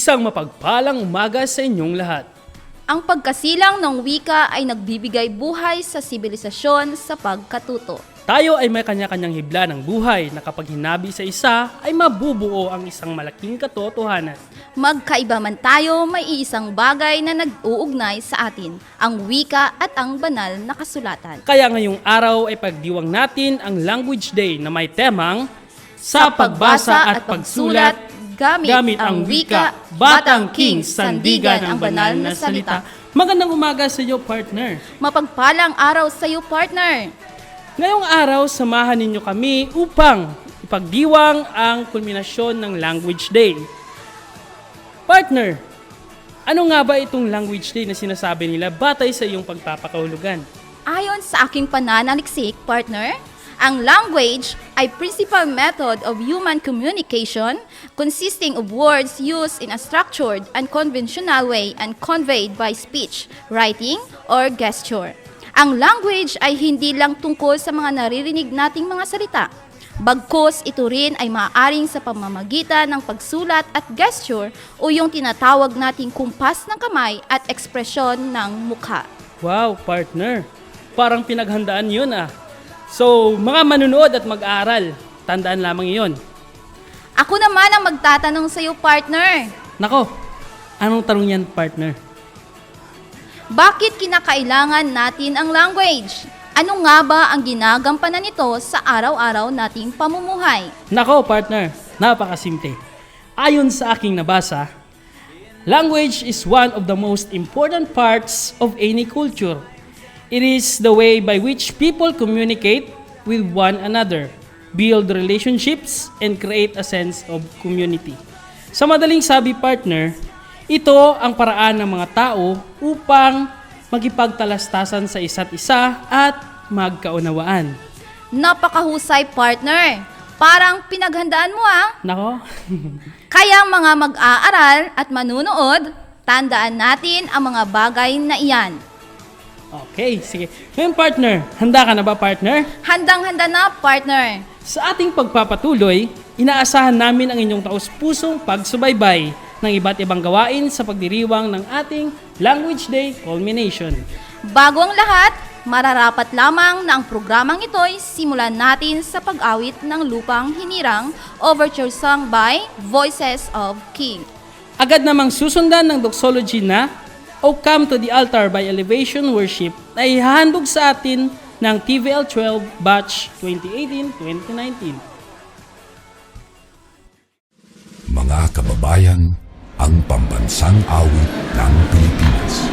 Isang mapagpalang umaga sa inyong lahat. Ang pagkasilang ng wika ay nagbibigay buhay sa sibilisasyon sa pagkatuto. Tayo ay may kanya-kanyang hibla ng buhay na kapag hinabi sa isa ay mabubuo ang isang malaking katotohanan. Magkaiba man tayo, may iisang bagay na nag-uugnay sa atin, ang wika at ang banal na kasulatan. Kaya ngayong araw ay pagdiwang natin ang Language Day na may temang Sa pagbasa at pagsulat, gamit ang wika, Batang King, sandigan ang banal na salita. Magandang umaga sa iyo, partner. Mapagpalang araw sa iyo, partner. Ngayong araw, samahan ninyo kami upang ipagdiwang ang kulminasyon ng Language Day. Partner, ano nga ba itong Language Day na sinasabi nila batay sa iyong pagpapakahulugan? Ayon sa aking pananaliksik, partner, ang language ay principal method of human communication consisting of words used in a structured and conventional way and conveyed by speech, writing, or gesture. Ang language ay hindi lang tungkol sa mga naririnig nating mga salita. Bagkus ito rin ay maaaring sa pamamagitan ng pagsulat at gesture o yung tinatawag nating kumpas ng kamay at ekspresyon ng mukha. Wow, partner. Parang pinaghandaan yun ah. So, mga manunood at mag-aaral, tandaan lamang iyon. Ako naman ang magtatanong sa iyo, partner. Nako, anong tanong yan, partner? Bakit kinakailangan natin ang language? Ano nga ba ang ginagampanan nito sa araw-araw nating pamumuhay? Nako, partner, napakasimple. Ayon sa aking nabasa, language is one of the most important parts of any culture. It is the way by which people communicate with one another, build relationships, and create a sense of community. Sa madaling sabi, partner, ito ang paraan ng mga tao upang magipagtalastasan sa isa't isa at magkaunawaan. Napakahusay, partner. Parang pinaghandaan mo ah. Nako. Kaya mga mag-aaral at manunood, tandaan natin ang mga bagay na iyan. Okay, sige. Ngayon, partner, handa ka na ba, partner? Handang-handa na, partner. Sa ating pagpapatuloy, inaasahan namin ang inyong taus-pusong pagsubaybay ng iba't ibang gawain sa pagdiriwang ng ating Language Day Culmination. Bago ang lahat, mararapat lamang na ang programang ito'y simulan natin sa pag-awit ng Lupang Hinirang, Overture Song by Voices of King. Agad namang susundan ng doxology na O Come to the Altar by Elevation Worship na ihahandog sa atin ng TVL 12 Batch 2018-2019. Mga kababayan, ang pambansang awit ng Pilipinas.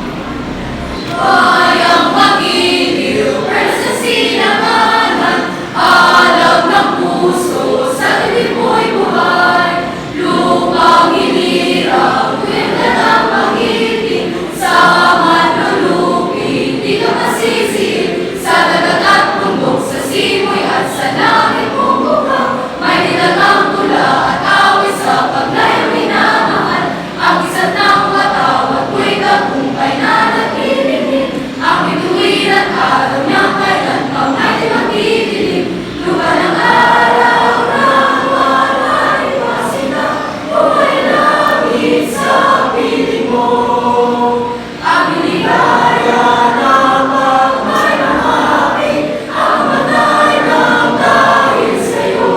Bayang magiliw, sa sinamanan, alam ng puso, sa dilim mo'y buhay. Lupang hinirang, kwenta ng magiting, sa manlulupin, di ka masisip. Sa dagat at bundok, sa simoy at sa langit mong buka, may nilagang tula at awit sa pagnayang minamahal. Ang isang ng watawat ko'y tagumpay na nagpilitin. Ang bituin at araw niya kailan pa may magdidilim. Lupa ng araw ng walay pasina, buhay langit sa piling mo. Ang inigaya ng magmay mamapi, ang matay ng dahil sa'yo.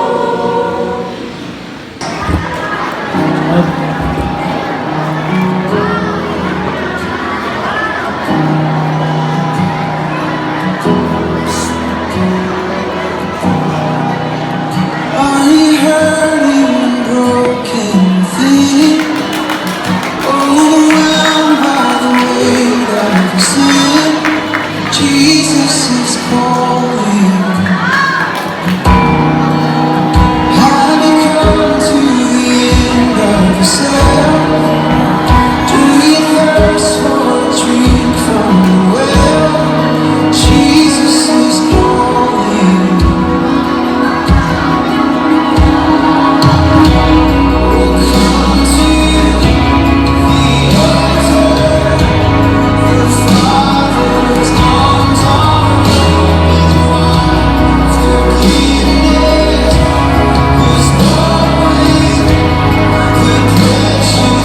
I hurting broken thing, overwhelmed by the weight of sin. Jesus is calling. Have you come to the end of yourself? Do you thirst for a drink from the well? Jesus is calling. Precious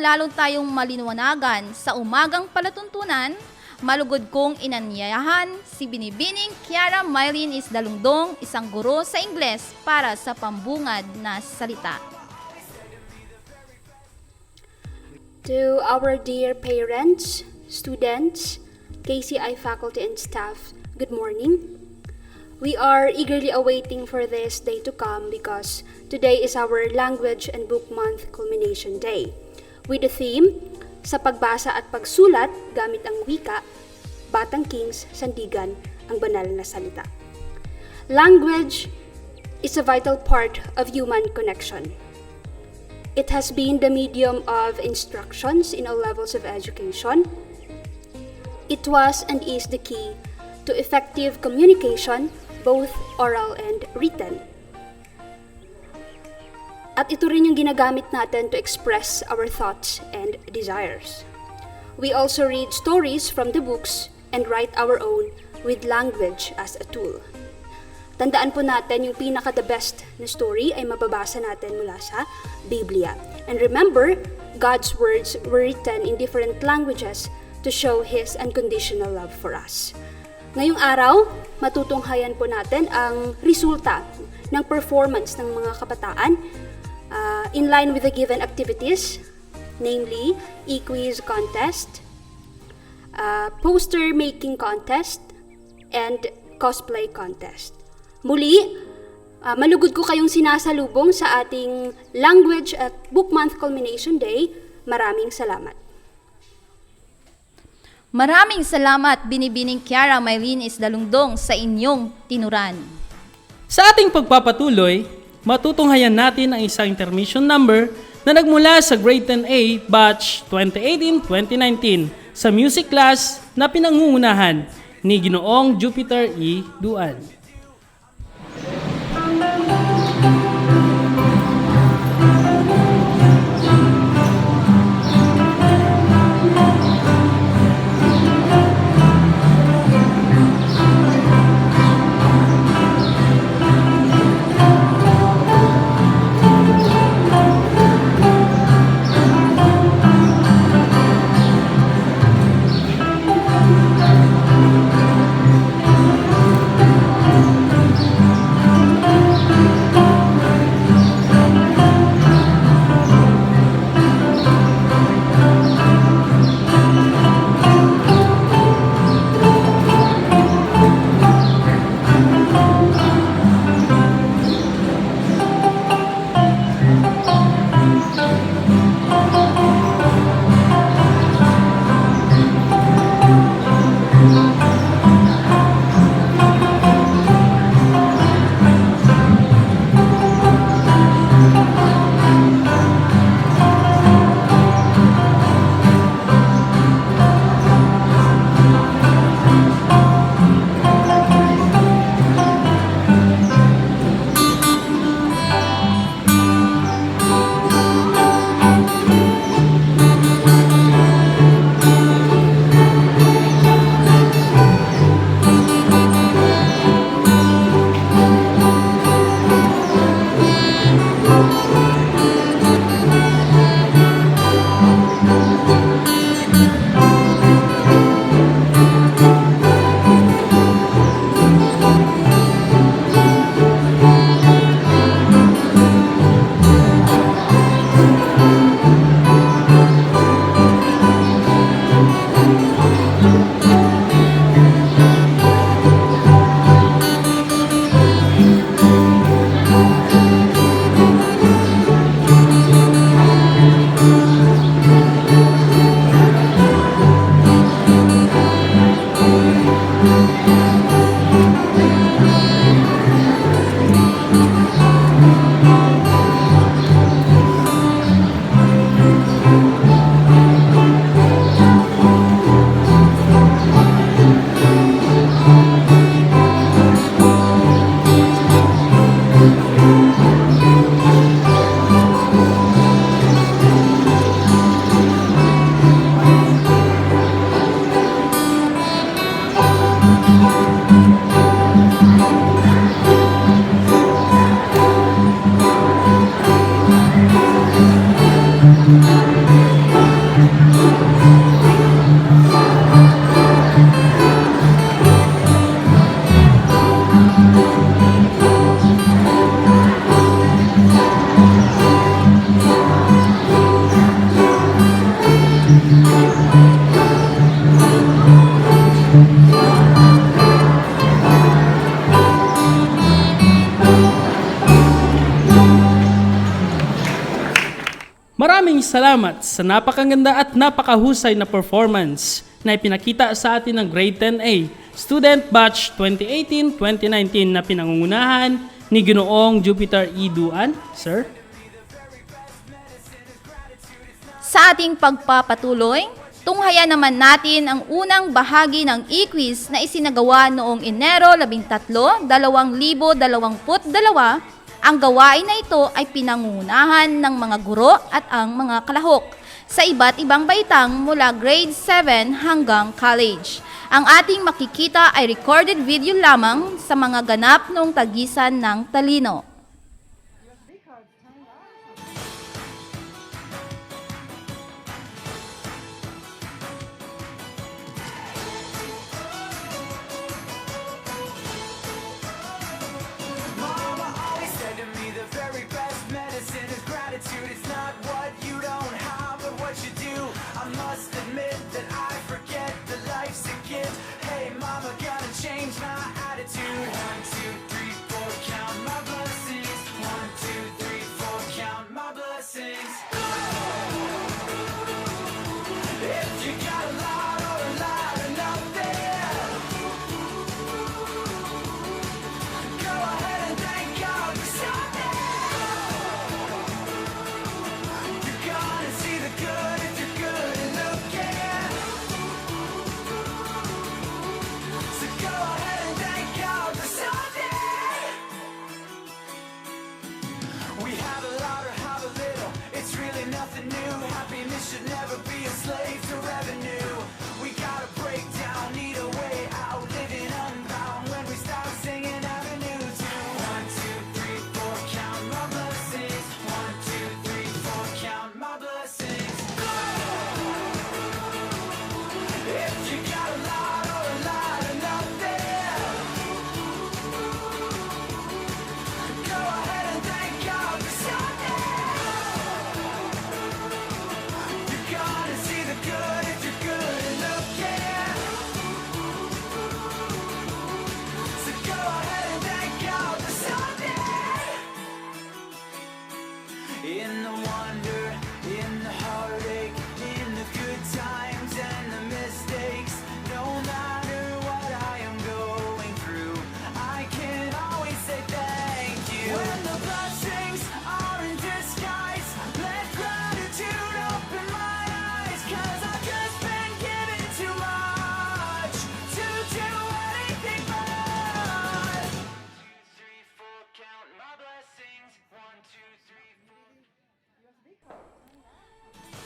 lalo tayong maliwanagan sa umagang palatuntunan, malugod kong inanyayahan si Binibining Kiara Mylene Isdalungdong, isang guro sa Ingles para sa pambungad na salita. To our dear parents, students, KCI faculty and staff, good morning. We are eagerly awaiting for this day to come because today is our Language and Book Month Culmination Day. With the theme, sa pagbasa at pagsulat gamit ang wika, Batang Kings, Sandigan, ang banal na salita. Language is a vital part of human connection. It has been the medium of instructions in all levels of education. It was and is the key to effective communication, both oral and written. At ito rin yung ginagamit natin to express our thoughts and desires. We also read stories from the books and write our own with language as a tool. Tandaan po natin yung pinaka-the best na story ay mababasa natin mula sa Biblia. And remember, God's words were written in different languages to show His unconditional love for us. Ngayong araw, matutunghayan po natin ang resulta ng performance ng mga kabataan in line with the given activities, namely e-quiz contest, poster making contest, and cosplay contest. Muli, malugod ko kayong sinasalubong sa ating Language at Book Month Culmination Day. Maraming salamat. Maraming salamat, Binibining Kiara Mylene Isdalungdong, sa inyong tinuran. Sa ating pagpapatuloy, matutunghayan natin ang isang intermission number na nagmula sa Grade 10A Batch 2018-2019 sa music class na pinangungunahan ni Ginoong Jupiter E. Duan. Maraming salamat sa napakaganda at napakahusay na performance na ipinakita sa atin ng Grade 10A Student Batch 2018-2019 na pinangungunahan ni Ginoong Jupiter E. Duan. Sir? Sa ating pagpapatuloy, tunghayan naman natin ang unang bahagi ng e-quiz na isinagawa noong Enero 13, 2022. Ang gawain na ito ay pinangunahan ng mga guro at ang mga kalahok sa iba't ibang baitang mula grade 7 hanggang college. Ang ating makikita ay recorded video lamang sa mga ganap noong tagisan ng talino.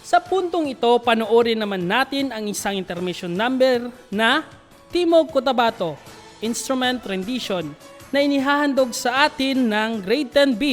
Sa puntong ito, panoorin naman natin ang isang intermission number na Timog Cotabato, Instrument Rendition, na inihahandog sa atin ng Grade 10B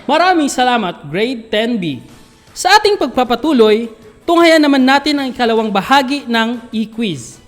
Maraming salamat, Grade 10B. Sa ating pagpapatuloy, tunghayan naman natin ang ikalawang bahagi ng e-quiz.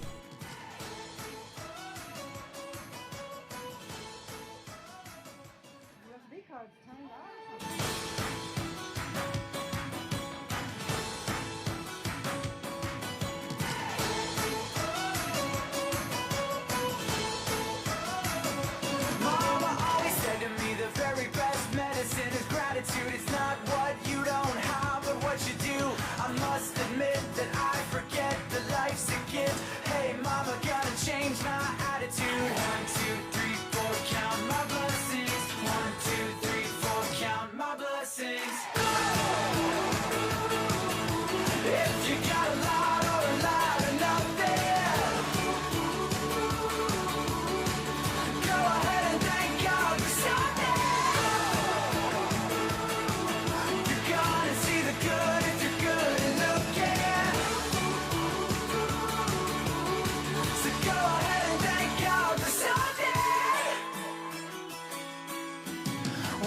Mama always said to me the very best medicine is gratitude. It's not what you don't have, but what you do. I must admit that I forget that life's a gift. Hey, mama, gotta change my attitude. 1, 2, 3, 4, count my blessings. 1, 2, 3, 4, count my blessings. If you got a lot or a lot enough there, go ahead and thank God for something. You're gonna see the good if you're good at looking. So go ahead and thank God for something.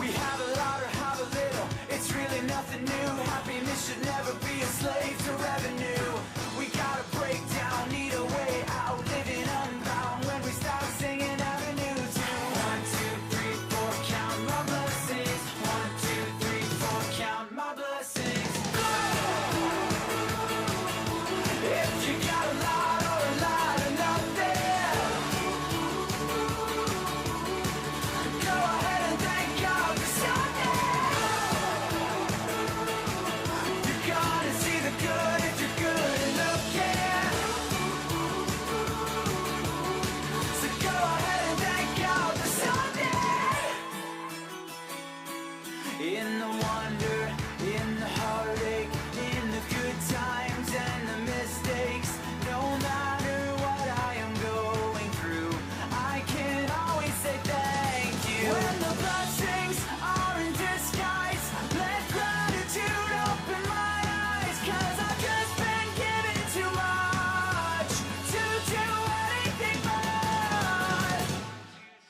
We have a lot or have a little, it's really nothing new. Happiness should never be a slave to revenue. We gotta break down, need a way out, living unbound. When we stop singing Avenue 2. 1, 2, 3, 4, count my blessings. 1, 2, 3, 4, count my blessings. If you got a lot or a lot enough there, go ahead and thank God for something. You're gonna see the good if you're good at looking. So go ahead and thank God for something. In the wonder, in the heartache, in the good times and the mistakes, no matter what I am going through, I can always say thank you. When the blessings are in disguise, let gratitude open my eyes, 'cause I've just been given too much to do anything but. 1,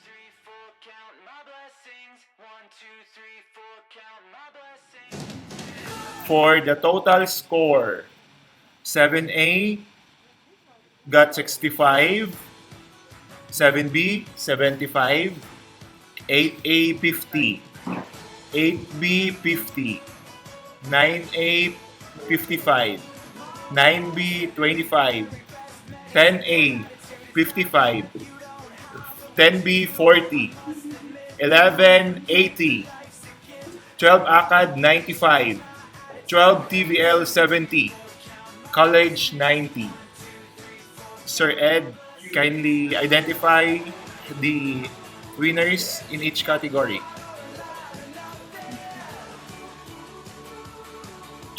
2, 3, 4, count my blessings. 1, 2, 3, 4, count my blessings. For the total score, 7A got 65, 7B 75, 8A 50, 8B 50, 9A 55, 9B 25, 10A 55, 10B 40, 11 80, 12 ACAD 95, 12 TVL 70, College 90. Sir Ed, kindly identify the winners in each category.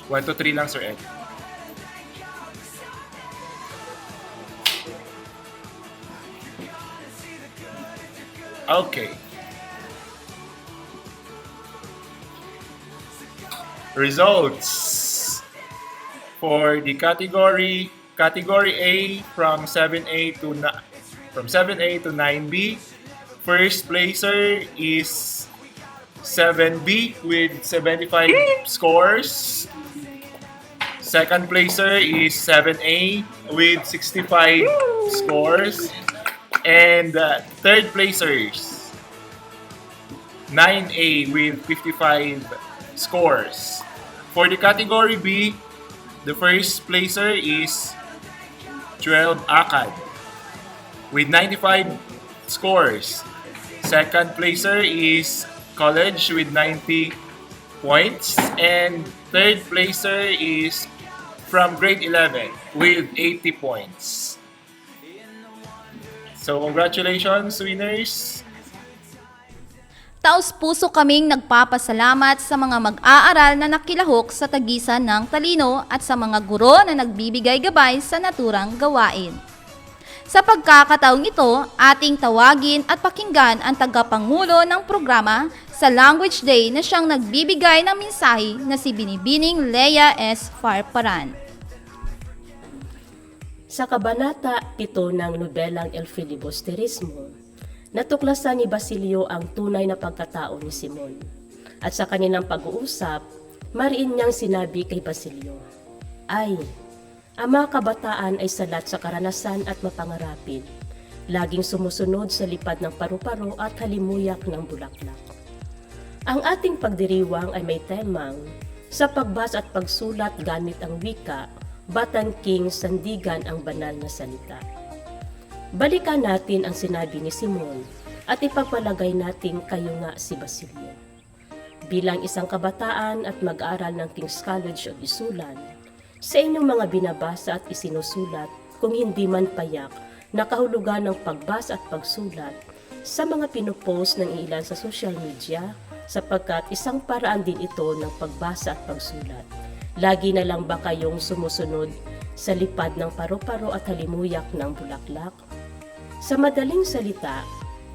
1 to 3 lang, Sir Ed. Okay. Results for the category A from 7A to 9B. First placer is 7B with 75 scores. Second placer is 7A with 65 scores. And third placers 9A with 55 scores. For the category B, the first placer is 12 ACAD with 95 scores. Second placer is College with 90 points. And third placer is from grade 11 with 80 points. So congratulations, winners! Taos-puso kaming nagpapasalamat sa mga mag-aaral na nakilahok sa tagisan ng talino at sa mga guro na nagbibigay gabay sa naturang gawain. Sa pagkakataong ito, ating tawagin at pakinggan ang tagapangulo ng programa sa Language Day na siyang nagbibigay ng mensahe na si Binibining Lea S. Farparan. Sa kabanata 7 ng nobelang El Filibusterismo, natuklasan ni Basilio ang tunay na pagkatao ni Simon. At sa kanilang pag-uusap, mariin niyang sinabi kay Basilio, "Ay, ang mga kabataan ay salat sa karanasan at mapangarapin, laging sumusunod sa lipad ng paru-paro at halimuyak ng bulaklak. Ang ating pagdiriwang ay may temang, sa pagbasa at pagsulat gamit ang wika, batangking sandigan ang banal na salita." Balikan natin ang sinabi ni Simon at ipagpalagay natin kayo nga si Basilio. Bilang isang kabataan at mag-aaral ng King's College of Isulan, sa inyong mga binabasa at isinusulat, kung hindi man payak, nakahulugan ng pagbasa at pagsulat sa mga pinupost ng ilan sa social media, sapagkat isang paraan din ito ng pagbasa at pagsulat. Lagi na lang ba kayong sumusunod sa lipad ng paru-paro at halimuyak ng bulaklak? Sa madaling salita,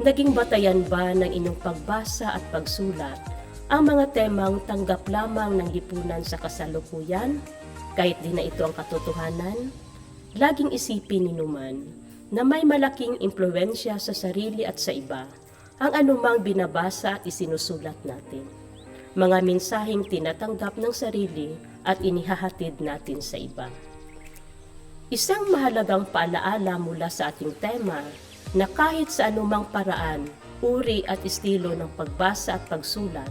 naging batayan ba ng inyong pagbasa at pagsulat ang mga temang tanggap lamang ng lipunan sa kasalukuyan, kahit di na ito ang katotohanan? Laging isipin ninuman na may malaking impluwensya sa sarili at sa iba ang anumang binabasa at isinusulat natin. Mga mensaheng tinatanggap ng sarili at inihahatid natin sa iba. Isang mahalagang paalaala mula sa ating tema na kahit sa anumang paraan, uri at estilo ng pagbasa at pagsulat,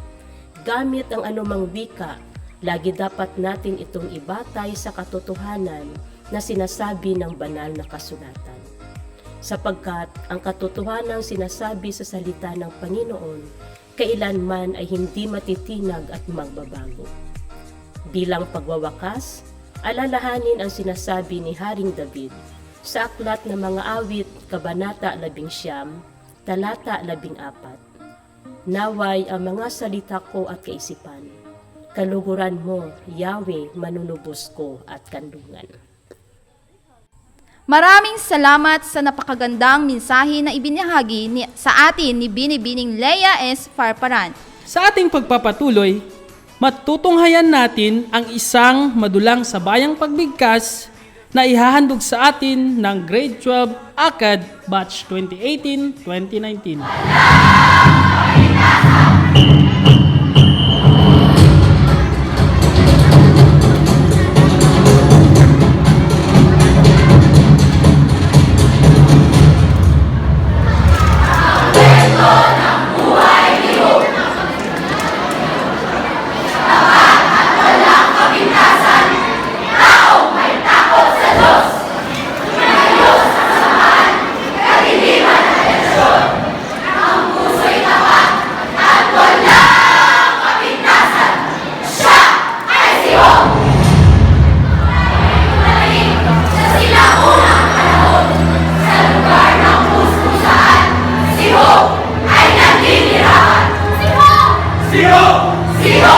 gamit ang anumang wika, lagi dapat natin itong ibatay sa katotohanan na sinasabi ng banal na kasulatan. Sapagkat ang katotohanan sinasabi sa salita ng Panginoon, kailanman ay hindi matitinag at magbabago. Bilang pagwawakas, alalahanin ang sinasabi ni Haring David sa aklat ng mga awit, Kabanata 11, Talata 14. Naway ang mga salita ko at kaisipan, kaluguran mo, Yahweh, manunubos ko at kandungan. Maraming salamat sa napakagandang mensahe na ibinahagi sa atin ni Binibining Leia S. Farparan. Sa ating pagpapatuloy, matutunghayan natin ang isang madulang sabayang pagbigkas na ihahandog sa atin ng Grade 12 ACAD Batch 2018-2019. Siho! Siho! Siho!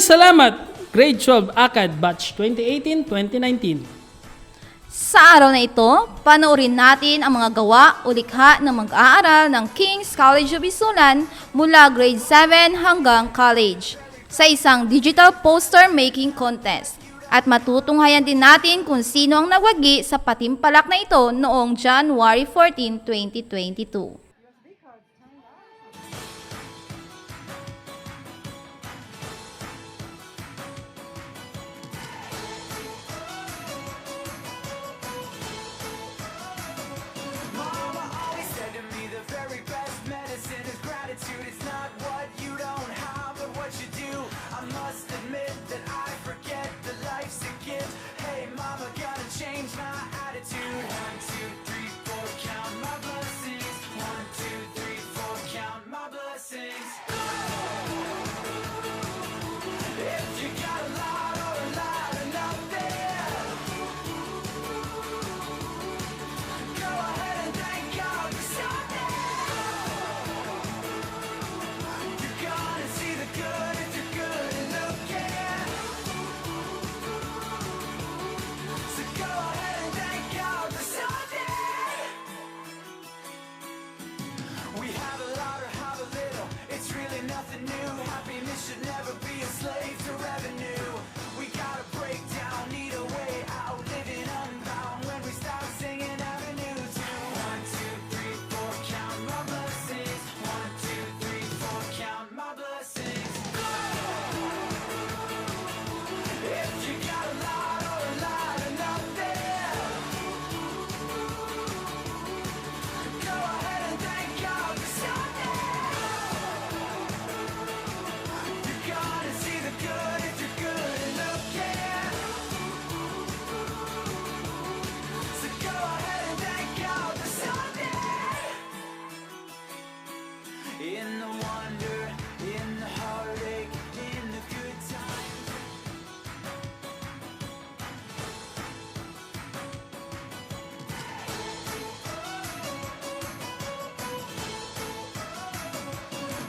salamat, Grade 12 ACAD Batch 2018-2019. Sa araw na ito, panoorin natin ang mga gawa o likha ng mag-aaral ng King's College of Isulan mula grade 7 hanggang college sa isang digital poster making contest. At matutunghayan din natin kung sino ang nagwagi sa patimpalak na ito noong January 14, 2022. Mama always said to me the very best medicine is gratitude. It's not what you don't have, but what you do. I must admit that I forget that life's a gift. Hey, mama, gotta change my attitude. 1, 2, 3, 4, count my blessings. 1, 2, 3, 4, count my blessings. If you got a lot or a lot enough there, go ahead and thank God for something. You're gonna see the good if you're good and looking. So go ahead and thank God for something. We have a lot or have a little, it's really nothing new. Happiness should never be a slave to revenue. We gotta break down, need a way out, living unbound. When we stop singing Avenue 2, 1, 2, 3, 4, count my blessings. 1, 2, 3, 4, count my blessings. If you got a lot or a lot enough there, go ahead and thank God for something. You're gonna see the good if you're good and looking. So go ahead and thank God for something. In the wonder, in the heartache, in the good times.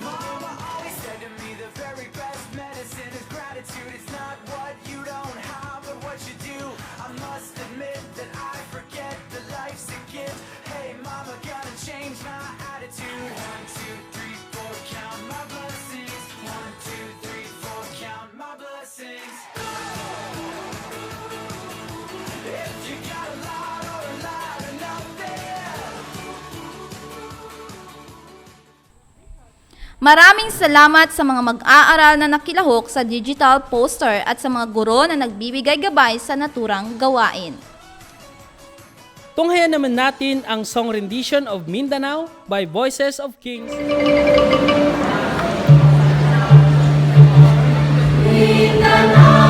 Mama always said to me the very best medicine is gratitude. It's not what you don't have, but what you do. I must admit that I forget that life's a gift. Hey, mama, gotta change my attitude. 1, 2, 3, 4, count my blessings. 1, 2, 3, 4, count my blessings. If you got a lot or a lot enough there. Maraming salamat sa mga mag-aaral na nakilahok sa digital poster at sa mga guro na nagbibigay gabay sa naturang gawain. Tunghayan naman natin ang song rendition of Mindanao by Voices of Kings. Mindanao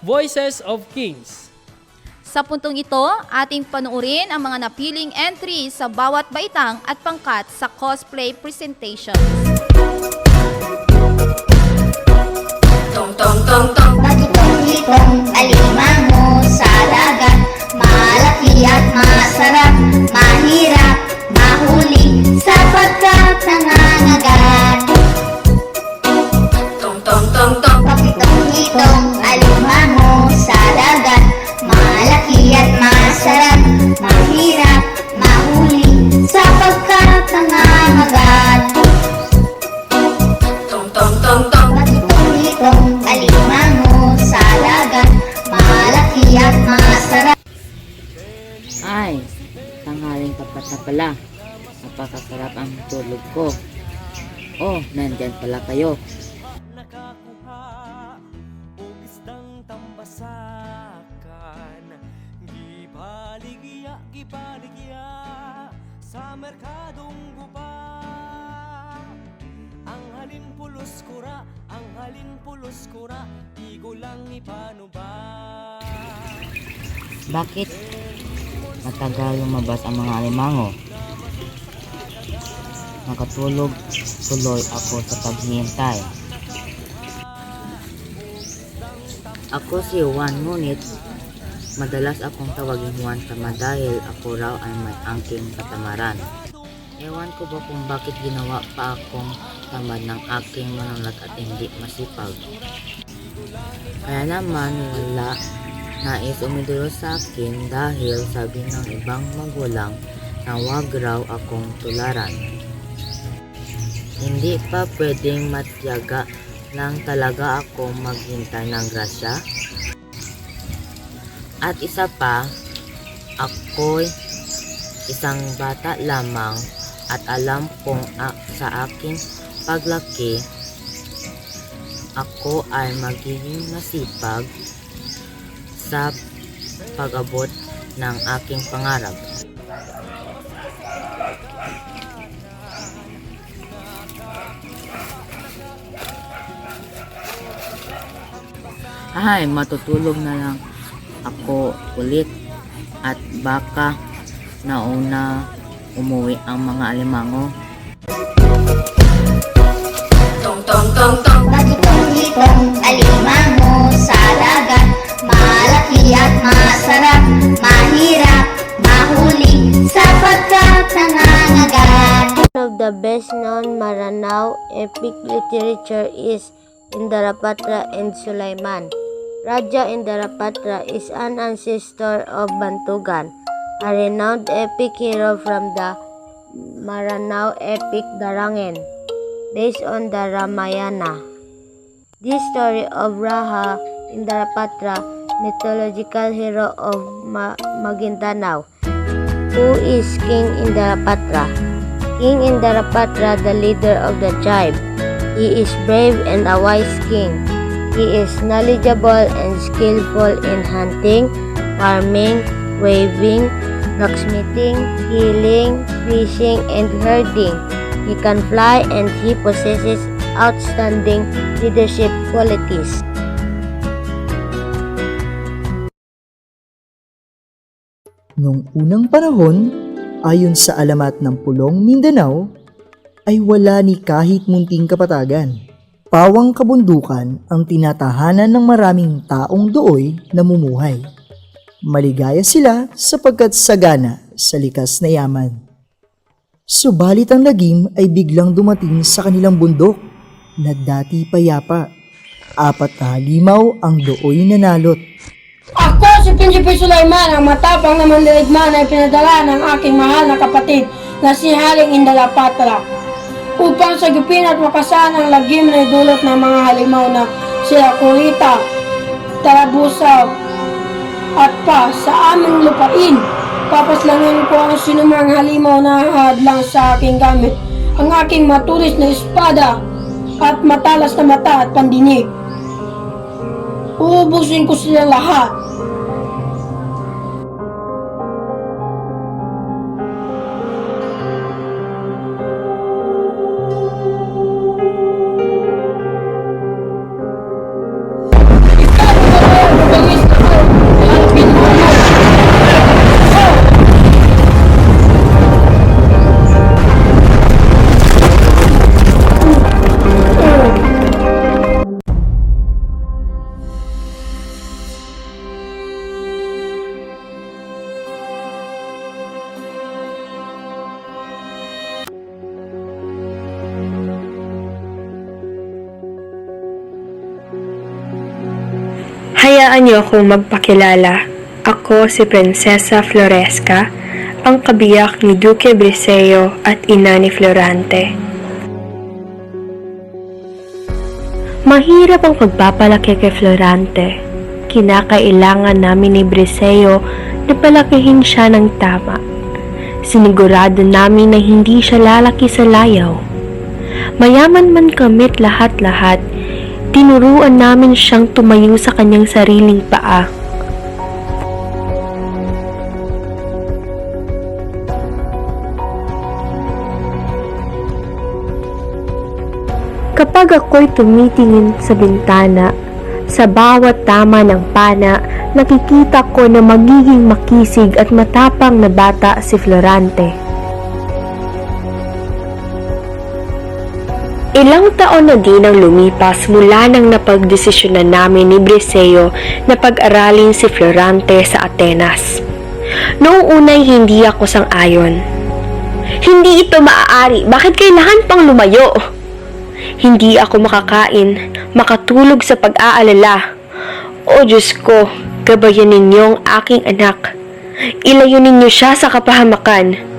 Voices of Kings. Sa puntong ito, ating panuorin ang mga napiling entry sa bawat baitang at pangkat sa cosplay presentation. Tong tong tong tong, magitong-itong alimango sa dagat. Malaki at masarap, mahirap, mahuli, sapagkat nangangagat. Tong tong tong tong, magitong-itong alimango sa dagat. Malaki at masarap, mahirap, mahuli, sapagkat nangangagat. Tong tong tong tong, magitong-itong alimango sa dagat. Malaki at masarap. Ay, tanghaling tapat na pala. Napakasarap ang tulog ko. Oh, nandyan pala kayo. Nakakuha o isdang tambasakan. Gibaligya sa merkadong guba. Ang halin pulos kura, igo lang ipanuba. Bakit matagal lumabas ang mga alimango? Nakatulog tuloy ako sa paghihintay. Ako si Juan, ngunit madalas akong tawagin Juan Tama dahil ako raw ay may angking katamaran. Ewan ko ba kung bakit ginawa pa akong tamad ng aking manulat at hindi masipag. Kaya naman wala nais umidolo sa akin dahil sabi ng ibang magulang na wag raw akong tularan. Hindi pa pwedeng matyaga lang talaga ako maghintay ng grasya. At isa pa, ako'y isang bata lamang at alam kong sa aking paglaki, ako ay magiging masipag sa pag-abot ng aking pangarap. Ay, matutulog na lang ako ulit at baka nauna umuwi ang mga alimango. Tong tong tong tong, magitong-itong alimango sa dagat. Malaki at masarap, mahirap, mahuli, sapagkat nangangagat. One of the best-known Maranao epic literature is Indarapatra and Sulaiman. Raja Indarapatra is an ancestor of Bantugan, a renowned epic hero from the Maranao epic Darangen, based on the Ramayana. This story of Raja Indarapatra, mythological hero of Maguindanao, who is King Indarapatra. King Indarapatra, the leader of the tribe. He is brave and a wise king. He is knowledgeable and skillful in hunting, farming, weaving, blacksmithing, healing, fishing, and herding. He can fly and he possesses outstanding leadership qualities. Noong unang panahon, ayon sa alamat ng Pulong Mindanao, ay wala ni kahit munting kapatagan. Pawang kabundukan ang tinatahanan ng maraming taong dooy namumuhay. Maligaya sila sapagkat sagana sa likas na yaman. Subalit ang lagim ay biglang dumating sa kanilang bundok na dati payapa. 4 na halimaw ang dooy nanalot. Ako si Prinsipe Sulaiman, ang matapang na mandirigma na ipinadala ng aking mahal na kapatid na si Haring Indalapatra upang sagipin at wakasan ang lagim na idulot ng mga halimaw na sila Kurita, Tarabusaw at pa sa aming lupain. Papaslangin ko ang sinumang halimaw na hadlang sa aking gamit, ang aking matulis na espada at matalas na mata at pandinig. Uubusin ko sila lahat. Hayaan niyo akong magpakilala. Ako si Prinsesa Floresca, ang kabiyak ni Duque Briseo at ina ni Florante. Mahirap ang pagpapalaki kay Florante. Kinakailangan namin ni Briseo na palakihin siya ng tama. Sinigurado namin na hindi siya lalaki sa layaw. Mayaman man kamit lahat-lahat, tinuruan namin siyang tumayo sa kanyang sariling paa. Kapag ako'y tumitingin sa bintana, sa bawat tama ng pana, nakikita ko na magiging makisig at matapang na bata si Florante. Ilang taon na din ang lumipas mula nang napagdesisyonan namin ni Briseo na pag-aralin si Florante sa Atenas. Noong unay hindi ako sang-ayon. Hindi ito maaari, bakit kailangan pang lumayo? Hindi ako makakain, makatulog sa pag-aalala. O Diyos ko, gabayan ninyong aking anak. Ilayo ninyo siya sa kapahamakan.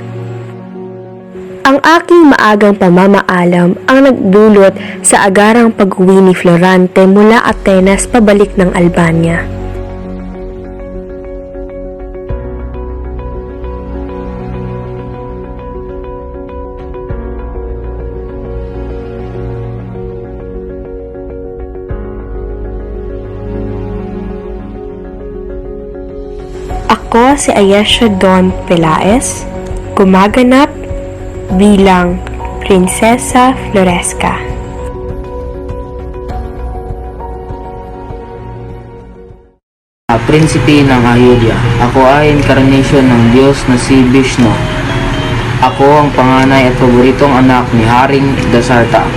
Ang aking maagang pamamaalam ang nagdulot sa agarang pag-uwi ni Florante mula Atenas pabalik ng Albania. Ako si Ayesha Don Pelaez, gumaganap bilang Prinsesa Floresca. Prinsipe ng Ayodhya. Ako ay inkarnasyon ng Diyos na si Vishnu. Ako ang panganay at paboritong anak ni Haring Dasarta.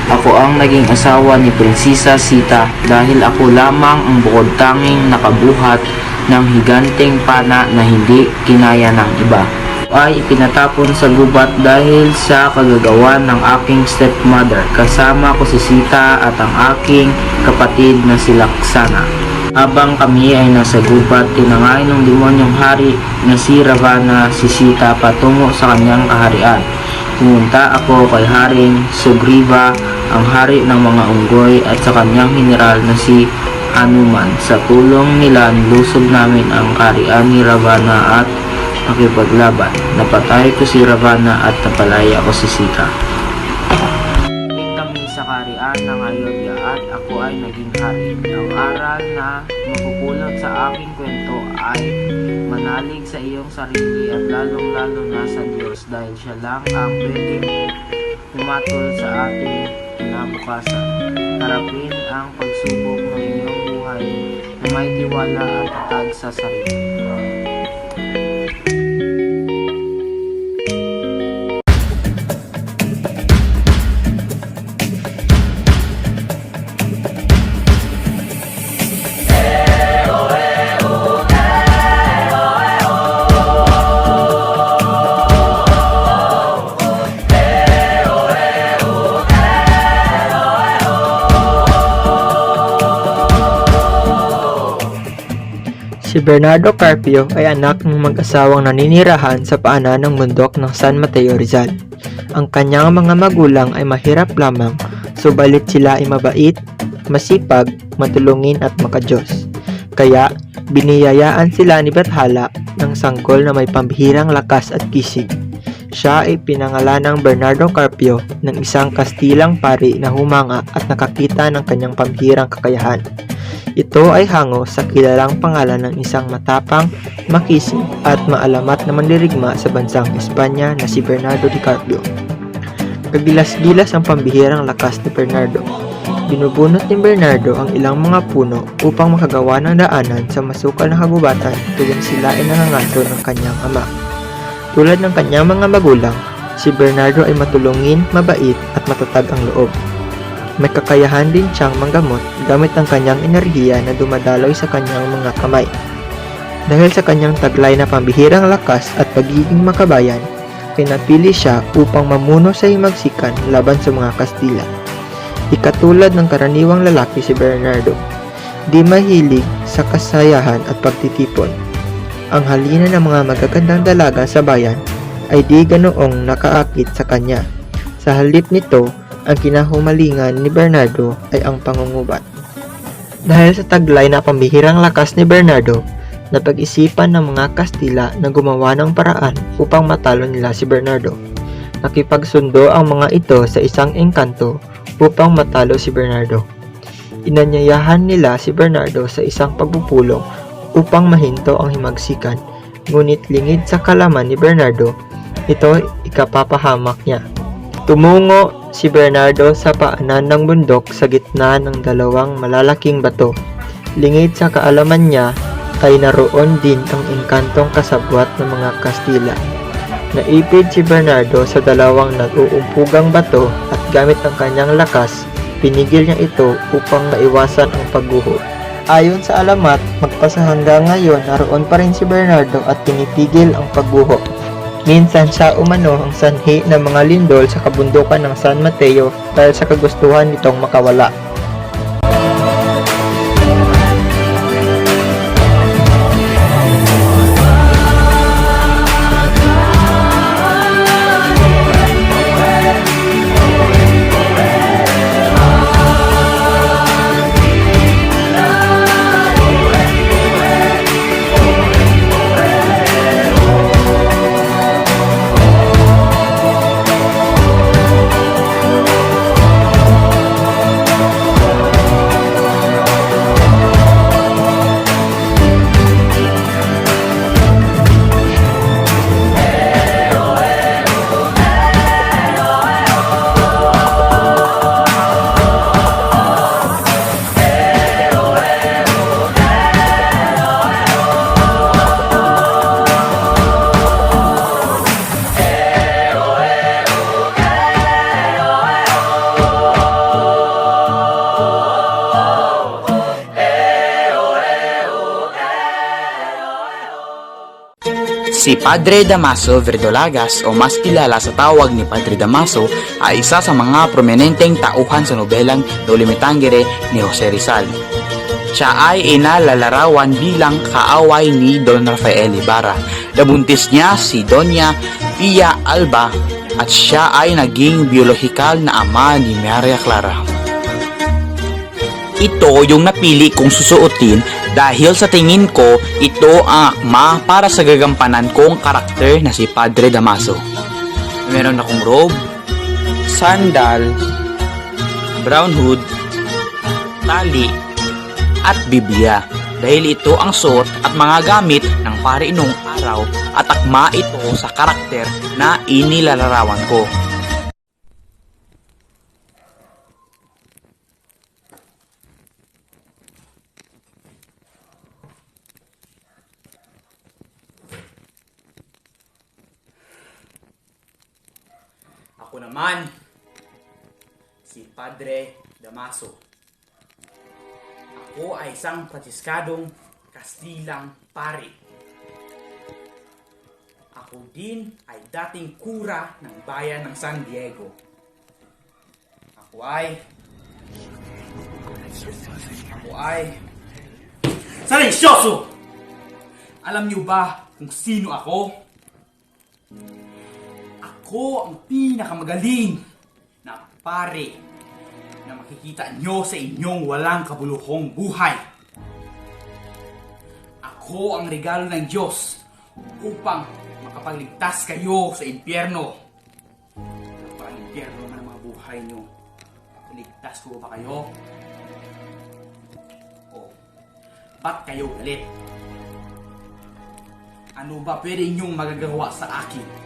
Ako ang naging asawa ni Prinsesa Sita dahil ako lamang ang bukod tanging nakabuhat ng higanteng pana na hindi kinaya ng iba. Ay ipinatapon sa gubat dahil sa kagagawan ng aking stepmother. Kasama ko si Sita at ang aking kapatid na si Laksana. Habang kami ay nasa gubat, tinangay ng demonyong hari na si Ravana si Sita patungo sa kanyang kaharian. Pumunta ako kay Haring Sugriva, ang hari ng mga unggoy, at sa kanyang general na si Hanuman. Sa tulong nila, nilusob namin ang kaharian ni Ravana at makipaglaban. Napatay ko si Ravana at napalaya ko si Sita. Kami sa kaharian ng Ayodhya at ako ay naging hari. Ang aral na mapupulot sa aking kwento ay manalig sa iyong sarili at lalong-lalo na sa Diyos dahil siya lang ang pwedeng humatol sa ating kinabukasan. Harapin ang pagsubok ng iyong buhay na may tiwala at tatag sa sarili. Si Bernardo Carpio ay anak ng mag-asawang naninirahan sa paanan ng bundok ng San Mateo, Rizal. Ang kanyang mga magulang ay mahirap lamang, subalit sila ay mabait, masipag, matulungin at makadiyos. Kaya, biniyayaan sila ni Bathala ng sanggol na may pambihirang lakas at kisig. Siya ay pinangalanang Bernardo Carpio ng isang Kastilang pari na humanga at nakakita ng kanyang pambihirang kakayahan. Ito ay hango sa kilalang pangalan ng isang matapang, makisig at maalamat na mandirigma sa bansang Espanya na si Bernardo di Carpio. Kagilas-gilas ang pambihirang lakas ni Bernardo. Binubunot ni Bernardo ang ilang mga puno upang makagawa ng daanan sa masukal na kagubatan tuwing sila ay nangangaso ng kanyang ama. Tulad ng kanyang mga magulang, si Bernardo ay matulungin, mabait at matatag ang loob. May kakayahan din siyang manggamot gamit ang kanyang enerhiya na dumadaloy sa kanyang mga kamay. Dahil sa kanyang taglay na pambihirang lakas at pagiging makabayan, pinapili siya upang mamuno sa himagsikan laban sa mga Kastila. Ikatulad ng karaniwang lalaki si Bernardo. di mahilig sa kasayahan at pagtitipon. Ang halina ng mga magagandang dalaga sa bayan ay di ganoong nakaakit sa kanya. Sa halip nito, ang kinahumalingan ni Bernardo ay ang pangungubat. Dahil sa taglay na pambihirang lakas ni Bernardo, napag-isipan ng mga Kastila na gumawa ng paraan upang matalo nila si Bernardo. Nakipagsundo ang mga ito sa isang engkanto upang matalo si Bernardo. Inanyayahan nila si Bernardo sa isang pagpupulong upang mahinto ang himagsikan, ngunit lingid sa kalaman ni Bernardo, ito ikapapahamak niya. Tumungo si Bernardo sa paanan ng bundok sa gitna ng dalawang malalaking bato. Lingid sa kaalaman niya ay naroon din ang engkantong kasabwat ng mga Kastila. Naipid si Bernardo sa dalawang nag-uumpugang bato at gamit ang kanyang lakas, pinigil niya ito upang maiwasan ang pagguho. Ayon sa alamat, magpasa hanggang ngayon naroon pa rin si Bernardo at pinipigil ang pagguho. Minsan siya umano ang sanhi ng mga lindol sa kabundukan ng San Mateo dahil sa kagustuhan nitong makawala. Si Padre Damaso Verdolagas o mas kilala sa tawag ni Padre Damaso ay isa sa mga prominenteng tauhan sa nobelang Dolimitangere ni Jose Rizal. Siya ay inalalarawan bilang kaaway ni Don Rafael Ibarra. Nabuntis niya si Doña Pia Alba at siya ay naging biolohikal na ama ni Maria Clara. Ito yung napili kong susuotin dahil sa tingin ko ito ang akma para sa gagampanan kong karakter na si Padre Damaso. Meron akong robe, sandal, brown hood, tali, at Biblia dahil ito ang suot at mga gamit ng pare inong araw at akma ito sa karakter na inilalarawan ko. Ako naman, si Padre Damaso. Ako ay isang Fransiskadong Kastilang pari. Ako din ay dating kura ng bayan ng San Diego. Ako ay Silencioso! Alam niyo ba kung sino ako? Ako ang pinakamagaling na pare na makikita nyo sa inyong walang kabuluhong buhay. Ako ang regalo ng Diyos upang makapagligtas kayo sa impyerno. Parang impyerno man ang mga buhay nyo. Ligtas ko ba kayo? O, ba't kayo galit? Ano ba pwede inyong magagawa sa akin?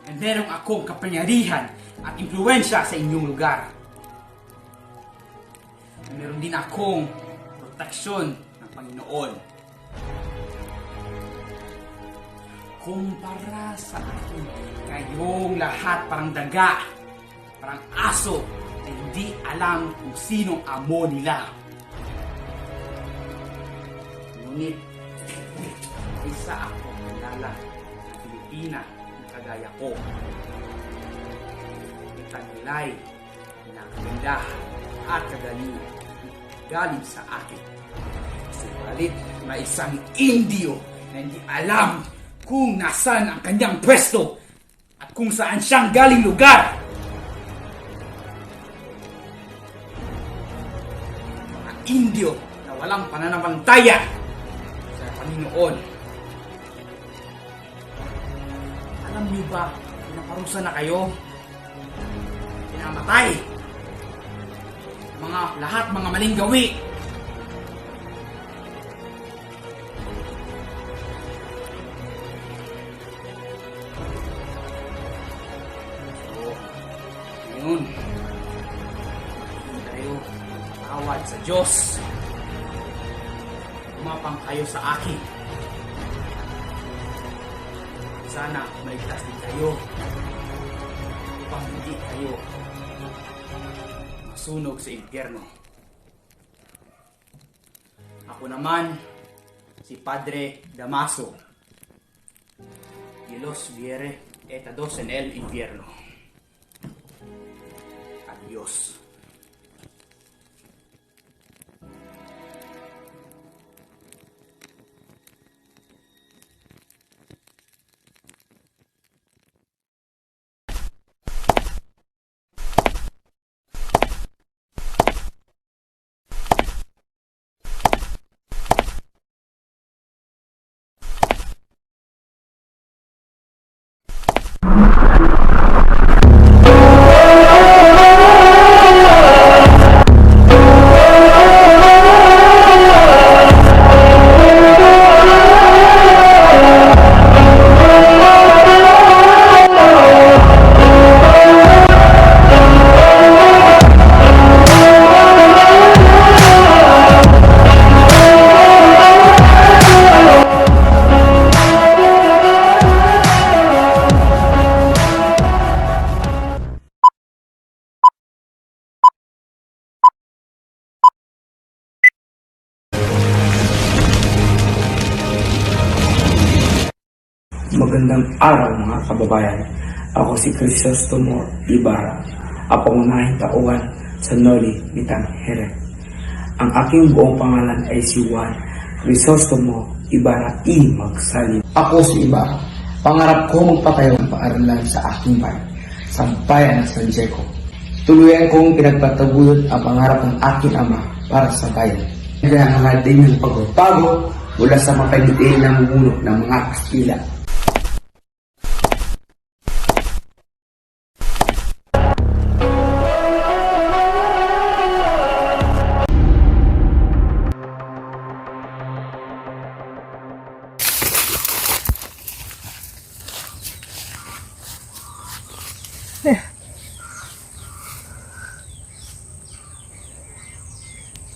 Na merong akong kapangyarihan at impluwensya sa inyong lugar. Na meron din akong proteksyon ng Panginoon. Kumpara sa akin, kayong lahat parang daga, parang aso na hindi alam kung sinong amo nila. Ngunit, isa ako kilala ng Pilipina na kagaya ko. Itaglay ng kagandahan at kagalingan. galing sa akin. Subalit may isang Indio na hindi alam kung nasaan ang kanyang pwesto at kung saan siyang galing lugar. Mga Indio na walang pananampalataya sa Panginoon. Alam niyo ba, pinaparusa na kayo? Pinamatay. Lahat mga maling gawi. So, ngayon, kayo tawad sa Diyos. Umapang kayo sa akin. Sana maligtas din kayo upang hindi kayo masunog sa impyerno. Ako naman, si Padre Damaso. Dios viere et ados en el infierno. Adios. Magandang araw mga kababayan. Ako si Crisostomo Ibarra, ang pangunahing tauhan sa Noli Me Tangere. Ang aking buong pangalan ay si Juan Crisostomo Ibarra I. Magsalin. Ako si Ibarra. Pangarap ko magpatayo ng paaralan sa aking bayan, sa bayan ng San Diego. Tuluyan kong pinagpataguyod ang pangarap ng aking ama para sa bayan. Kailangan din yung pagbabago mula sa mapagdiin ng muno ng mga Kastila.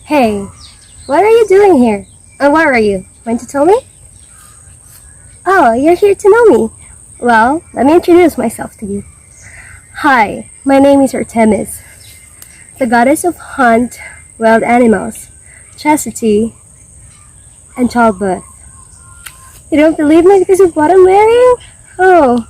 Hey, what are you doing here? And where are you? Going to tell me? Oh, you're here to know me. Well, let me introduce myself to you. Hi, my name is Artemis, the goddess of hunt, wild animals, chastity, and childbirth. You don't believe me because of what I'm wearing? Oh.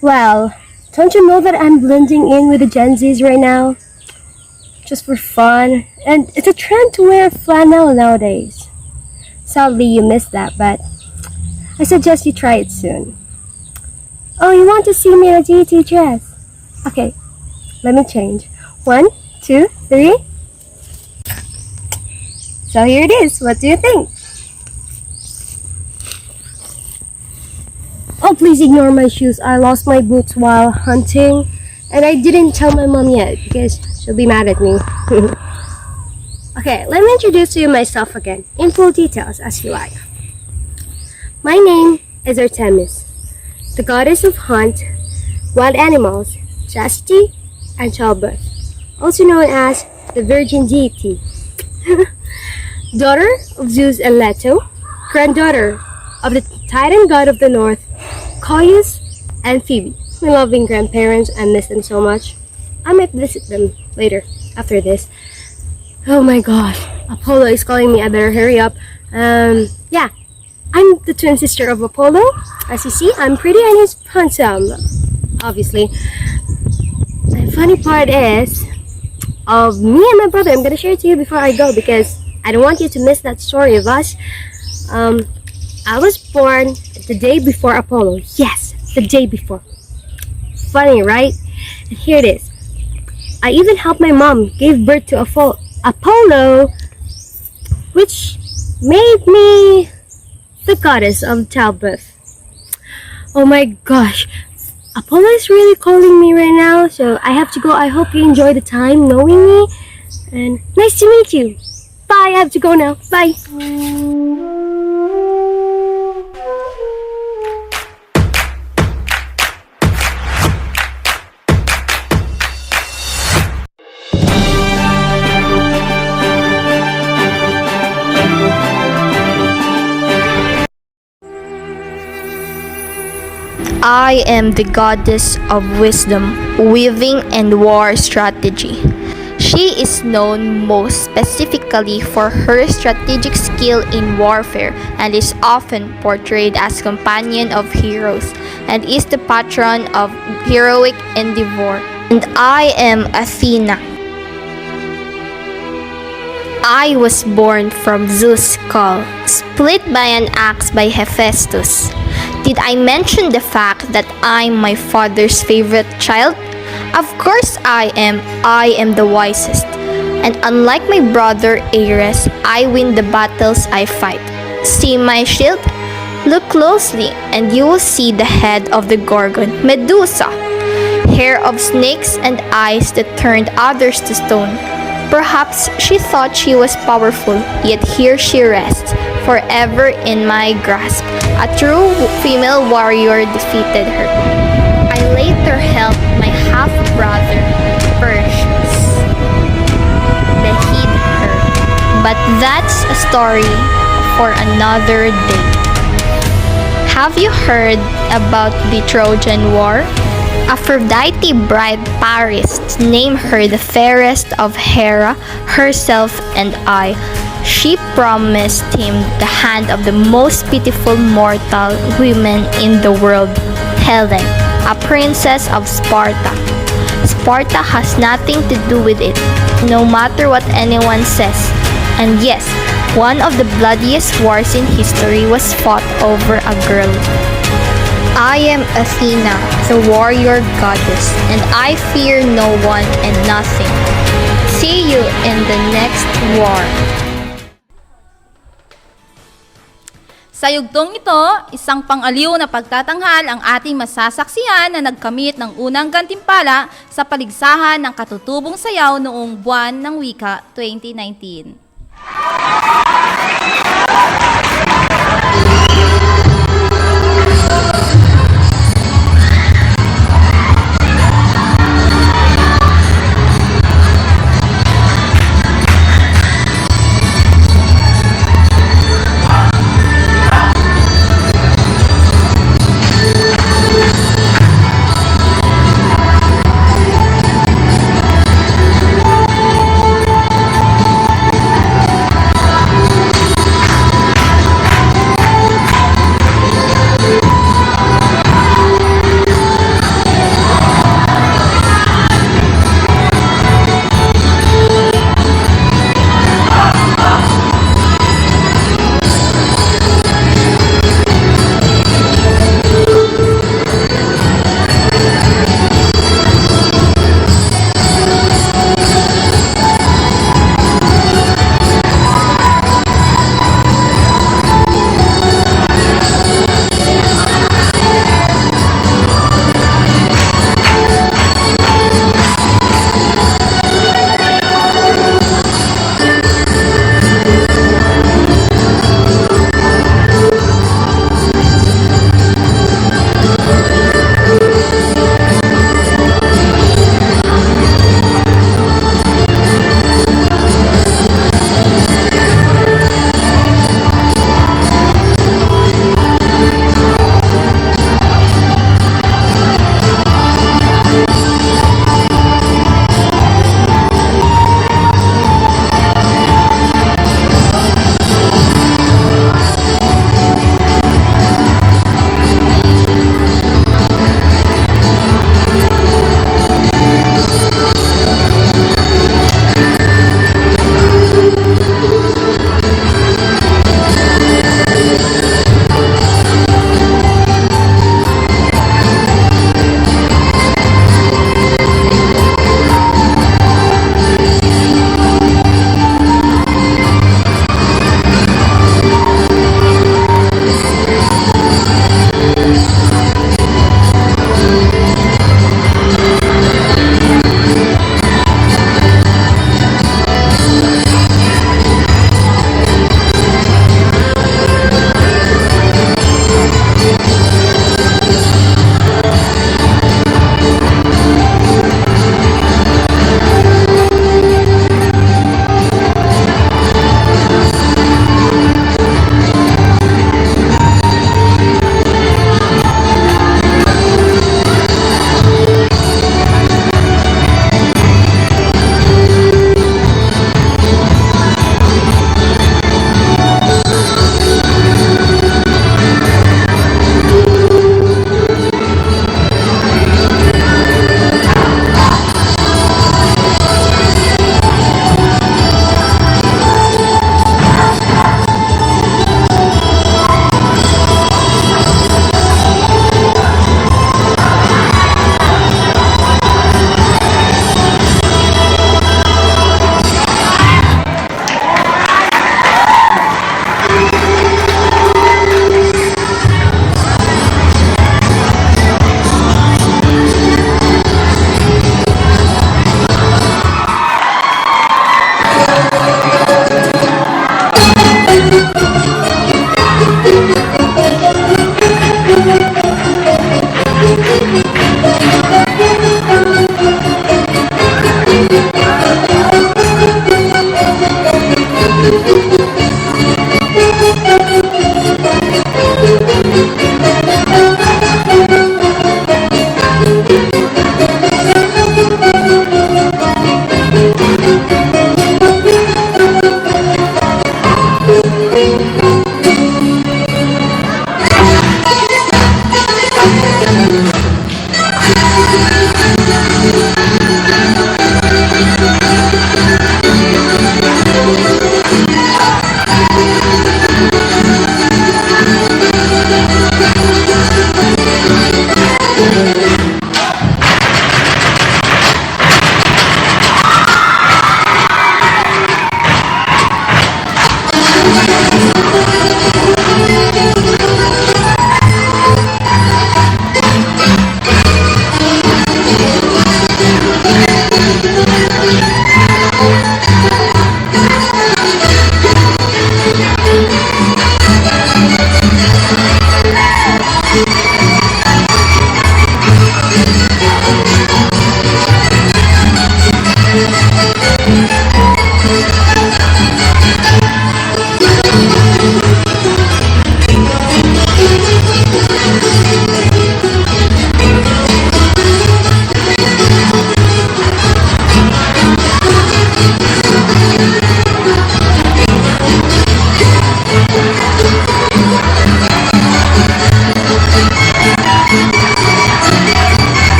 Well, don't you know that I'm blending in with the Gen Zs right now? Just for fun. And it's a trend to wear flannel nowadays. Sadly, you missed that, but I suggest you try it soon. Oh, you want to see me in a GT dress? Okay, let me change. 1, 2, 3. So here it is. What do you think? Oh, please ignore my shoes. I lost my boots while hunting, and I didn't tell my mom yet because she'll be mad at me. Okay, let me introduce you myself again, in full details as you like. My name is Artemis, the goddess of hunt, wild animals, chastity, and childbirth, also known as the Virgin Deity. Daughter of Zeus and Leto, granddaughter of the Titan god of the north, Coeus and Phoebe. My loving grandparents, I miss them so much. I might visit them later, after this. Oh my god, Apollo is calling me, I better hurry up. Yeah, I'm the twin sister of Apollo. As you see, I'm pretty and he's handsome, obviously. funny part is, of me and my brother, I'm gonna share it to you before I go because I don't want you to miss that story of us. I was born the day before Apollo. Yes, the day before. Funny, right? And here it is. I even helped my mom give birth to Apollo, which made me the goddess of childbirth. Oh my gosh, Apollo is really calling me right now, so I have to go. I hope you enjoy the time knowing me, and nice to meet you. Bye, I have to go now. Bye. I am the goddess of wisdom, weaving, and war strategy. She is known most specifically for her strategic skill in warfare and is often portrayed as companion of heroes and is the patron of heroic endeavor. And I am Athena. I was born from Zeus' skull, split by an axe by Hephaestus. Did I mention the fact that I'm my father's favorite child? Of course I am. I am the wisest. And unlike my brother Ares, I win the battles I fight. See my shield? Look closely and you will see the head of the Gorgon, Medusa. Hair of snakes and eyes that turned others to stone. Perhaps she thought she was powerful, yet here she rests, forever in my grasp. A true female warrior defeated her. I later helped my half-brother, Perseus, behead her. But that's a story for another day. Have you heard about the Trojan War? Aphrodite bribed Paris to name her the fairest of Hera, herself, and I. She promised him the hand of the most beautiful mortal woman in the world, Helen, a princess of Sparta. Sparta has nothing to do with it, no matter what anyone says. And yes, one of the bloodiest wars in history was fought over a girl. I am Athena, the warrior goddess, and I fear no one and nothing. See you in the next war. Sa yugtong ito, isang pang-aliw na pagtatanghal ang ating masasaksihan na nagkamit ng unang gantimpala sa paligsahan ng katutubong sayaw noong buwan ng wika 2019.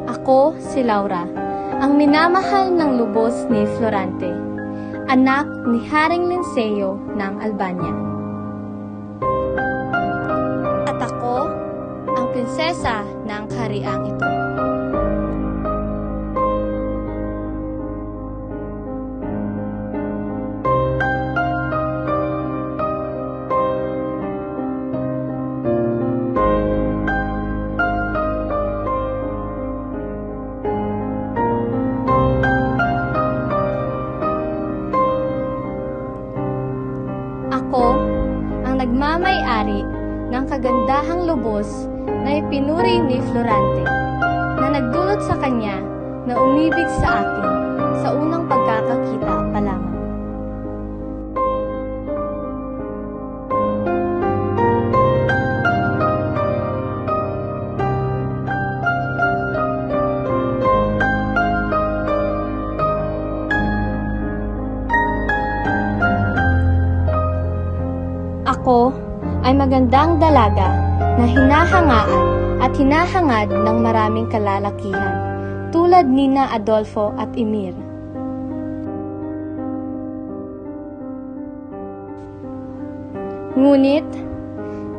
Ako si Laura, ang minamahal ng lubos ni Florante, anak ni Haring Linceo ng Albania. At ako, ang prinsesa ng kahariang ito. Ako ang nagmamay-ari ng kagandahang lubos na ipinuri ni Florante, na nagdulot sa kanya na umibig sa akin sa unang pagkakakita pa lamang. Ako ay magandang dalaga na hinahangaan at hinahangad ng maraming kalalakihan, tulad nina Adolfo at Emir. Ngunit,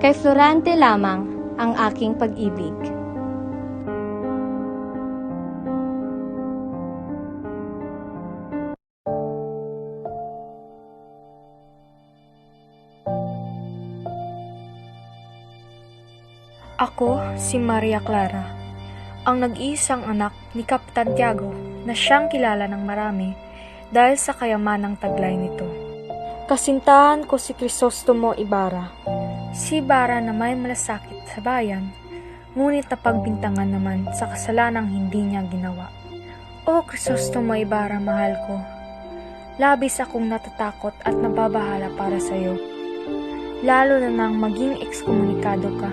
kay Florante lamang ang aking pag-ibig. Ako si Maria Clara, ang nag-iisang anak ni Kapitan Tiago na siyang kilala ng marami dahil sa kayamanang taglay nito. Kasintahan ko si Crisostomo Ibarra, si Ibarra na may malasakit sa bayan, ngunit napagbintangan naman sa kasalanang hindi niya ginawa. O Crisostomo Ibarra, mahal ko, labis akong natatakot at nababahala para sa iyo, lalo na nang maging ekskomunikado ka.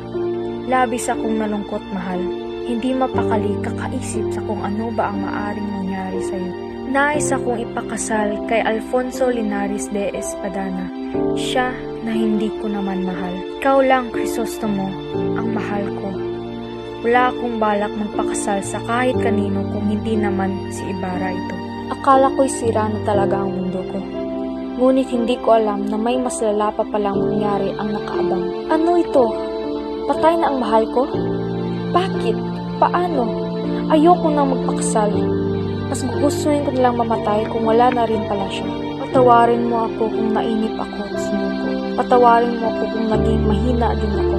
Labis akong nalungkot, mahal. Hindi mapakali kakaisip sa kung ano ba ang maaring mangyari sa iyo. Nais akong ipakasal kay Alfonso Linares de Espadana, siya na hindi ko naman mahal. Ikaw lang, Crisostomo, ang mahal ko. Wala akong balak magpakasal sa kahit kanino kung hindi naman si Ibarra ito. Akala ko'y sira na talaga ang mundo ko. Ngunit hindi ko alam na may mas lala pa palang mangyari ang nakaabang. Ano ito? Patay na ang mahal ko? Bakit? Paano? Ayoko nang magpakasal. Mas gugustuhin ko nilang mamatay kung wala na rin pala siya. Patawarin mo ako kung nainip ako sa ko. Patawarin mo ako kung naging mahina din ako.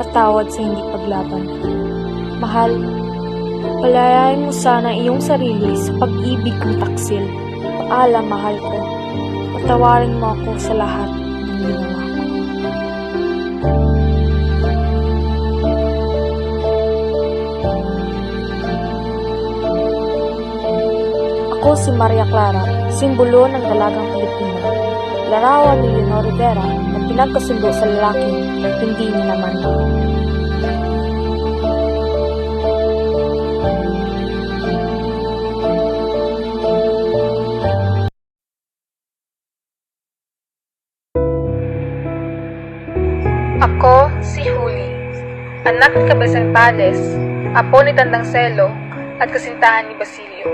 Patawad sa hindi paglaban. Mahal, palayain mo sana iyong sarili sa pag-ibig kong taksil. Paalam, mahal ko. Patawarin mo ako sa lahat ng ginawa. Ako si Maria Clara, simbolo ng dalagang Pilipina. Larawan ni Leonor Rivera na pinagkasundo sa lalaking hindi niya naman. Ako si Huli, anak ni Cabezang Pales, apo ni Tandang Selo, at kasintahan ni Basilio.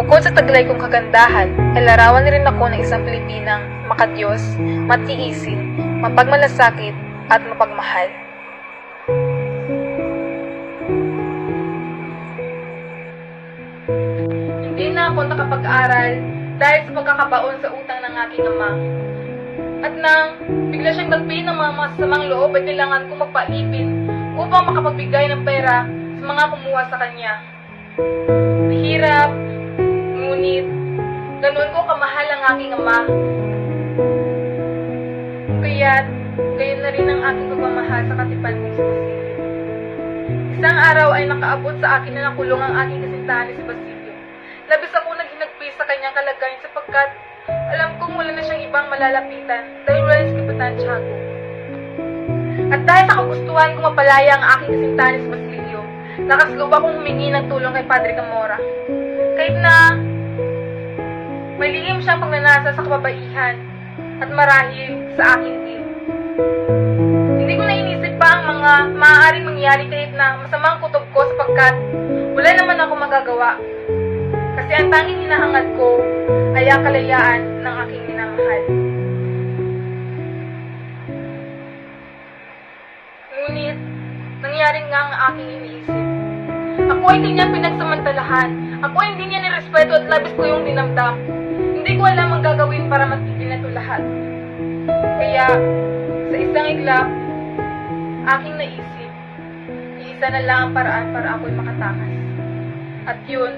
Bukod sa taglay kong kagandahan, ay larawan rin ako ng isang Pilipinang makadiyos, matiisin, mapagmalasakit, at mapagmahal. Hindi na ako nakapag-aral dahil sa pagkakabaon sa utang ng aking ama. At nang bigla siyang nagpiin ng mga masasamang loob ay kailangan kong magpaipin upang makapagbigay ng pera sa mga kumuha sa kanya. Mahirap, ngunit ganun ko kamahal ang aking ama. Kaya't gayon na rin ang aking pagmamahal sa katipan ni si Basilio. Isang araw ay nakaabot sa akin na nakulong ang aking kasintahan ni si Basilio. Labis ako naghinagpis sa kanyang kalagayan sapagkat alam kong wala na siyang ibang malalapitan dahil wala si Kapitan Tiago. At dahil sa kagustuhan kong mapalaya ang aking kasintahan ni si Basilio, nakasloob akong humingi ng tulong kay Padre Camora. Kahit na may lihim siyang pagnanasa sa kababaihan at marahil sa aking din. Hindi ko na inisip pa ang mga maaaring mangyari kahit na masamang kutob ko sapagkat Wala naman ako magagawa. Kasi ang tanging hinahangad ko ay ang kalayaan ng aking minamahal. Ngunit, nangyari nga ang aking iniisip. Ako ay hindi niya pinagsamantalahan. Ako ay hindi niya nirespeto at labis ko yung dinamdam. Hindi ko alam ang gagawin para matigil na ito lahat. Kaya, sa isang iglap, aking naisip, iisa na lang ang paraan para ako'y makatakas. At yun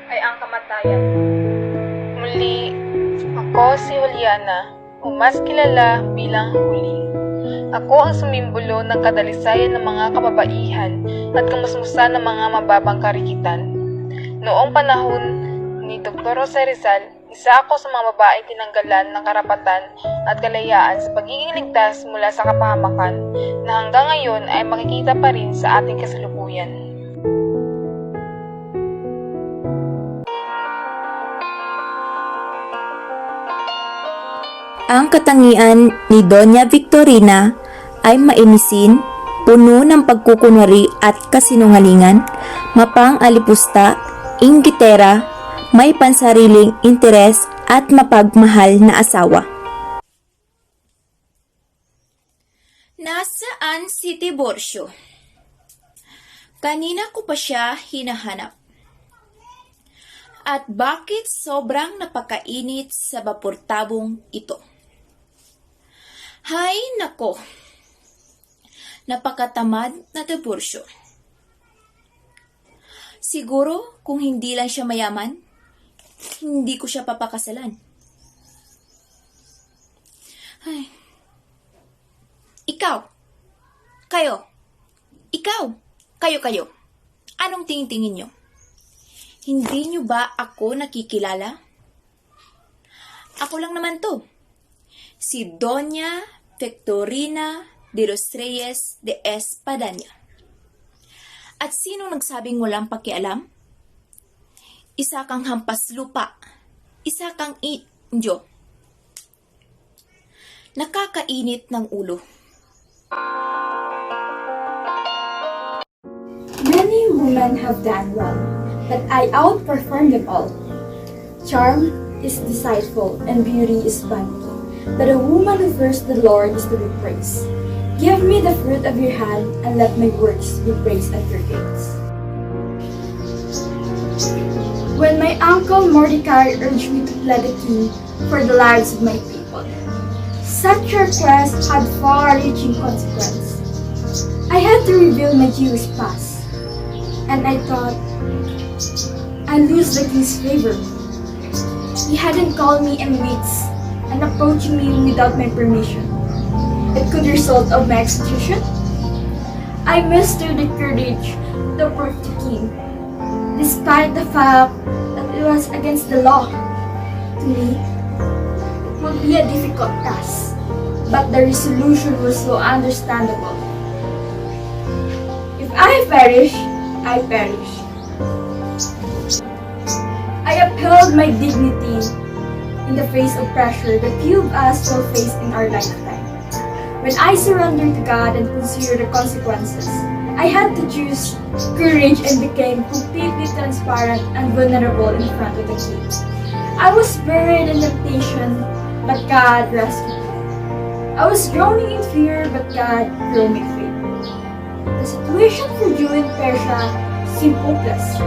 ay ang kamatayan. Muli, ako si Juliana, o mas kilala bilang Huli. Ako ang sumimbolo ng kadalisayan ng mga kababaihan at kamusmusan ng mga mababang karikitan. Noong panahon ni Dr. Jose Rizal, isa ako sa mga babaeng tinanggalan ng karapatan at kalayaan sa pagiging ligtas mula sa kapahamakan na hanggang ngayon ay makikita pa rin sa ating kasalukuyan. Ang katangian ni Doña Victorina ay mainisin, puno ng pagkukunwari at kasinungalingan, mapang-alipusta, inggitera, may pansariling interes at mapagmahal na asawa. Nasaan si Tiburcio? Kanina ko pa siya hinahanap. At bakit sobrang napakainit sa bapurtabong ito? Hay nako! Napakatamad na Tiburcio. Siguro kung hindi lang siya mayaman, hindi ko siya papakasalan. Ay. Ikaw. Kayo. Ikaw. Kayo. Anong tingin-tingin nyo? Hindi nyo ba ako nakikilala? Ako lang naman to. Si Doña Victorina de los Reyes de Espadaña. At sino nagsabing walang pakialam? Isa kang hampas lupa. Isa kang indio. Nakakainit ng ulo. Many women have done well, but I outperform them all. Charm is deceitful and beauty is vanity, but a woman who fears the Lord is to be praised. Give me the fruit of your hand, and let my works be praised at your gates. When my uncle Mordecai urged me to plead the king for the lives of my people, such a request had far-reaching consequences. I had to reveal my Jewish past, and I thought I'd lose the king's favor. He hadn't called me in weeks and approaching me without my permission. It could result of my execution. I mustered the courage to approach the king, despite the fact that it was against the law. To me, it would be a difficult task, but the resolution was so understandable. If I perish, I perish. I upheld my dignity in the face of pressure that few of us will face in our lifetime. When I surrendered to God and considered the consequences, I had to choose courage and became completely transparent and vulnerable in front of the king. I was buried in temptation, but God rescued me. I was drowning in fear, but God drew me free. The situation for Jew in Persia seemed hopeless,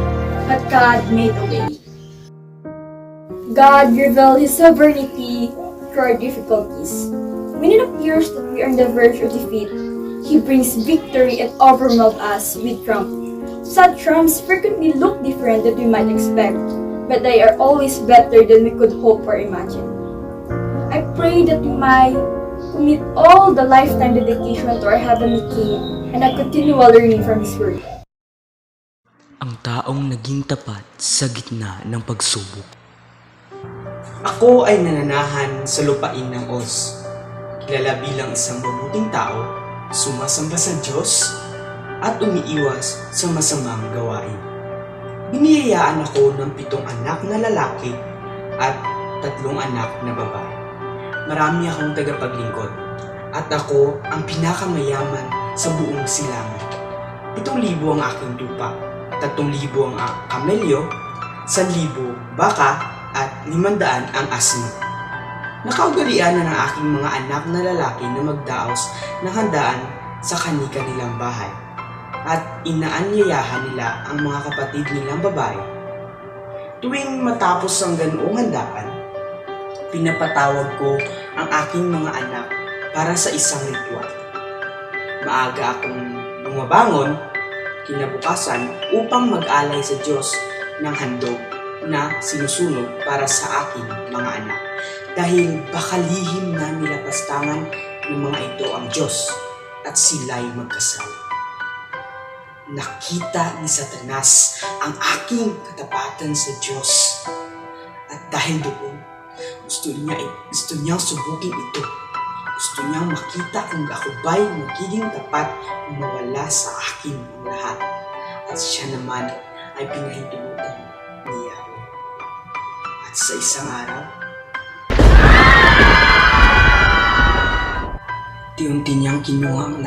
but God made a way. God revealed His sovereignty through our difficulties. When it appears that we are on the verge of defeat, He brings victory and overwhelms us with triumph. Such triumphs frequently look different than we might expect, but they are always better than we could hope or imagine. I pray that we might commit all the lifetime dedication to our Heavenly King and a continual learning from His Word. Ang taong naging tapat sa gitna ng pagsubok. Ako ay nananahan sa lupain ng Oz. Kilala bilang isang mabuting tao, sumasamba sa Diyos, at umiiwas sa masamang gawain. Biniyayaan ako ng 7 anak na lalaki at 3 anak na babae. Marami akong tagapaglingkod, at ako ang pinakamayaman sa buong silangan. 7,000 ang aking tupa, 3,000 ang kamelyo, 1,000 baka, at 500 ang asno. Nakaugalian na ng aking mga anak na lalaki na magdaos ng handaan sa kani-kanilang bahay, at inaanyayahan nila ang mga kapatid nilang babae. Tuwing matapos ang ganoong handaan, pinapatawag ko ang aking mga anak para sa isang ritual. Maaga akong bumabangon kinabukasan upang mag-alay sa Diyos ng handog na sinusunog para sa aking mga anak. Dahil baka lihim na nilapastangan ng mga ito ang Diyos at sila'y magkasala. Nakita ni Satanas ang aking katapatan sa Diyos. At dahil doon, gusto niyang subukin ito. Gusto niyang makita kung ako ba'y magiging tapat na mawala sa akin ang lahat. At siya naman ay pinahintulutan ni Yahweh. At sa isang araw, unti-unti niyang kinuha ang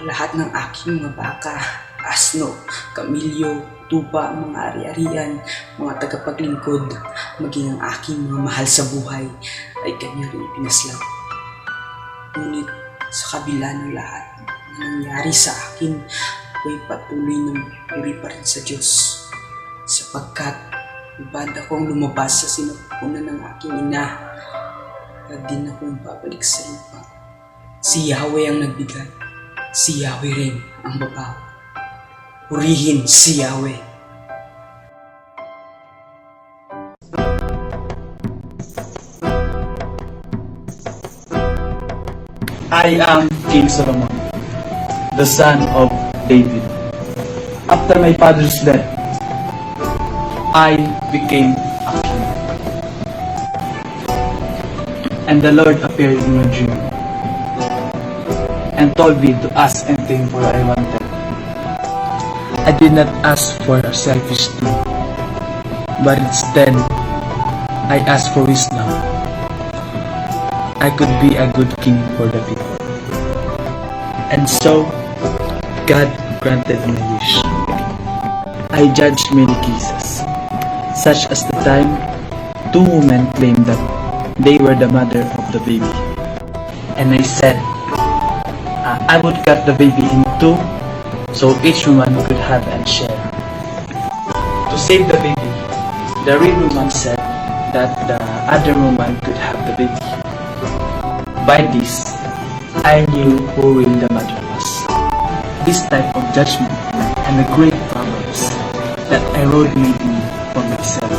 lahat ng aking mga baka, asno, kamilyo, tupa, mga ari-arian, mga tagapaglingkod, maging ang aking mga mahal sa buhay ay kanya rin ipinaslang. Ngunit sa kabila ng lahat na nangyari sa akin, ako'y patuloy na puri pa rin sa Diyos, sapagkat ibad akong lumabas sa sinapupunan ng aking ina, at din akong babalik sa lupa. Si Yahweh ang nagbigay, si Yahweh rin ang babaw. Purihin si Yahweh. I am King Solomon, the son of David. After my father's death, I became a king. And the Lord appeared in my dream and told me to ask anything for I wanted. I did not ask for a selfish thing, but instead, I asked for wisdom. I could be a good king for the people. And so, God granted my wish. I judged many cases, such as the time 2 women claimed that they were the mother of the baby. And I said, I would cut the baby in 2 so each woman could have a share. To save the baby, the real woman said that the other woman could have the baby. By this, I knew who really the mother was. This type of judgment and the great proverbs that I wrote made me for myself.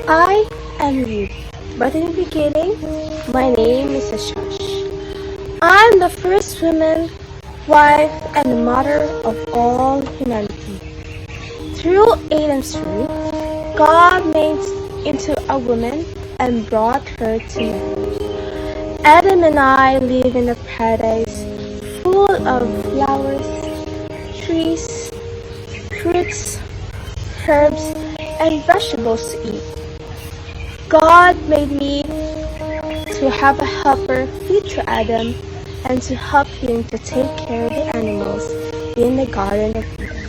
I am Ruth, but in the beginning, my name is Ashash. I am the first woman, wife, and mother of all humanity. Through Adam's fruit, God made into a woman and brought her to man. Adam and I live in a paradise full of flowers, trees, fruits, herbs, and vegetables to eat. God made me to have a helper fit to Adam and to help him to take care of the animals in the Garden of Eden.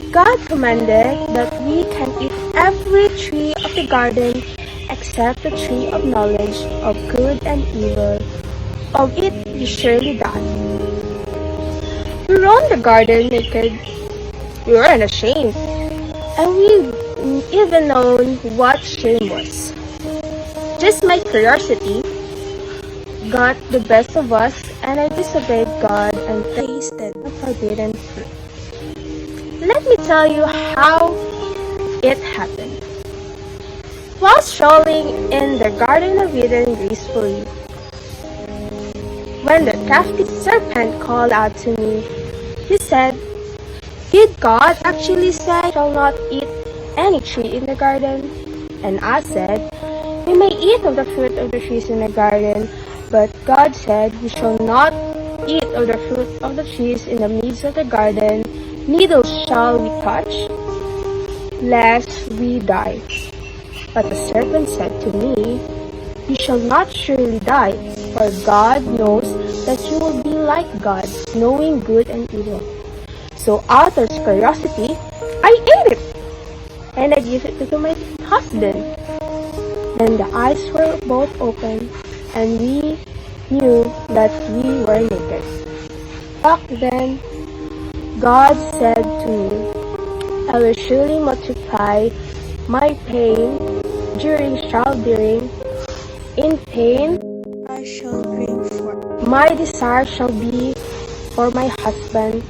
God commanded that we can eat every tree of the garden except the tree of knowledge of good and evil. Of it we surely die. We roamed the garden naked. We were unashamed. And we even known what shame was. Just my curiosity got the best of us, and I disobeyed God and tasted the forbidden fruit. Let me tell you how it happened. While strolling in the Garden of Eden gracefully, when the crafty serpent called out to me, he said, "Did God actually say, 'Shall not eat any tree in the garden?'" And I said, "We may eat of the fruit of the trees in the garden, but God said, 'We shall not eat of the fruit of the trees in the midst of the garden, neither shall we touch, lest we die.' But the serpent said to me, 'You shall not surely die, for God knows that you will be like God, knowing good and evil. So out of curiosity, I ate it, and I gave it to my husband. Then the eyes were both open, and we knew that we were naked. Back then, God said to me, I will surely multiply my pain during childbearing. In pain, I shall bring forth. My desire shall be for my husband,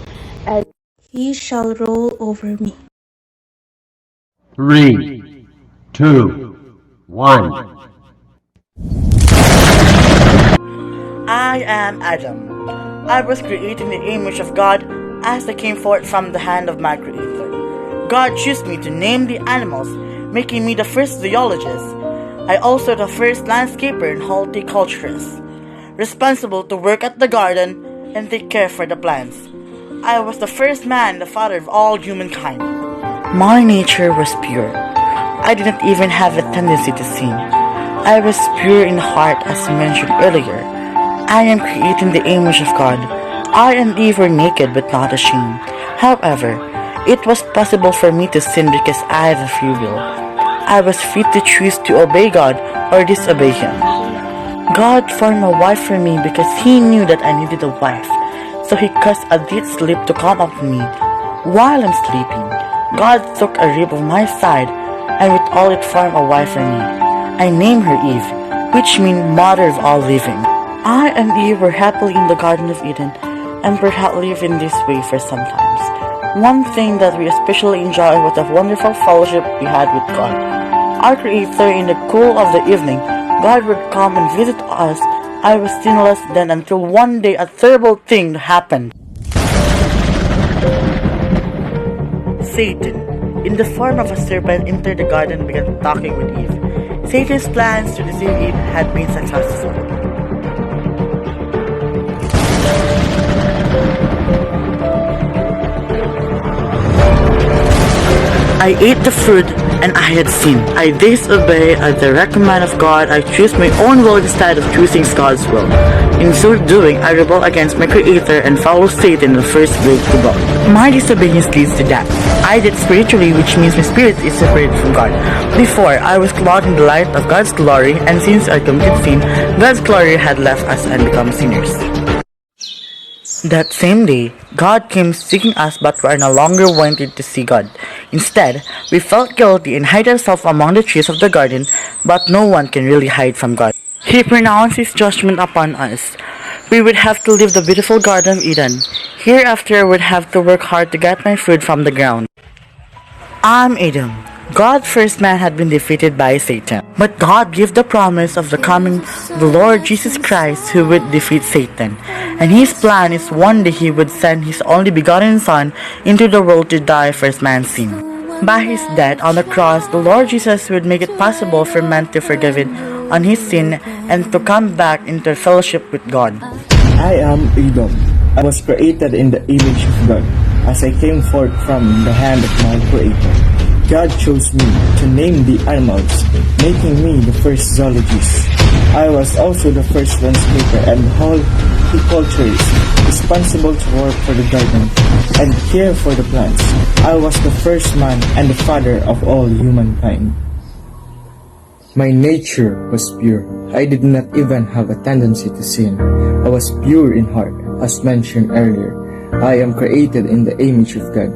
and he shall rule over me. 3, 2, 1. I am Adam. I was created in the image of God as I came forth from the hand of my Creator. God chose me to name the animals, making me the first zoologist. I also the first landscaper and horticulturist, responsible to work at the garden and take care for the plants. I was the first man, the father of all humankind. My nature was pure. I didn't even have a tendency to sin. I was pure in heart, as mentioned earlier. I am created in the image of God. I and Eve were naked but not ashamed. However, it was possible for me to sin because I have a free will. I was free to choose to obey God or disobey Him. God formed a wife for me because He knew that I needed a wife. So He caused a deep sleep to come up to me. While I'm sleeping, God took a rib of my side and with all it formed a wife for me. I named her Eve, which means mother of all living. I and Eve were happily in the Garden of Eden and perhaps live in this way for some times. One thing that we especially enjoyed was the wonderful fellowship we had with God. Our Creator, in the cool of the evening, God would come and visit us. I was sinless then until one day a terrible thing happened. Satan, in the form of a serpent, entered the garden and began talking with Eve. Satan's plans to deceive Eve had been successful. I ate the fruit and I had sinned. I disobeyed at the command of God. I chose my own will instead of choosing God's will. In so doing, I rebelled against my Creator and followed Satan, the first great rebel. My disobedience leads to death. I did spiritually, which means my spirit is separated from God. Before, I was clothed in the light of God's glory, and since I committed sin, God's glory had left us and become sinners. That same day, God came seeking us, but we no longer wanted to see God. Instead, we felt guilty and hid ourselves among the trees of the garden, but no one can really hide from God. He pronounced His judgment upon us. We would have to leave the beautiful Garden of Eden. Hereafter, I would have to work hard to get my food from the ground. I'm Adam. God's first man had been defeated by Satan. But God gave the promise of the coming of the Lord Jesus Christ who would defeat Satan. And His plan is one day He would send His only begotten Son into the world to die for man's sin. By His death on the cross, the Lord Jesus would make it possible for man to forgive it on his sin and to come back into fellowship with God. I am Adam. I was created in the image of God. As I came forth from the hand of my Creator, God chose me to name the animals, making me the first zoologist. I was also the first landscaper and horticulturist, responsible to work for the garden and care for the plants. I was the first man and the father of all humankind. My nature was pure. I did not even have a tendency to sin. I was pure in heart, as mentioned earlier. I am created in the image of God.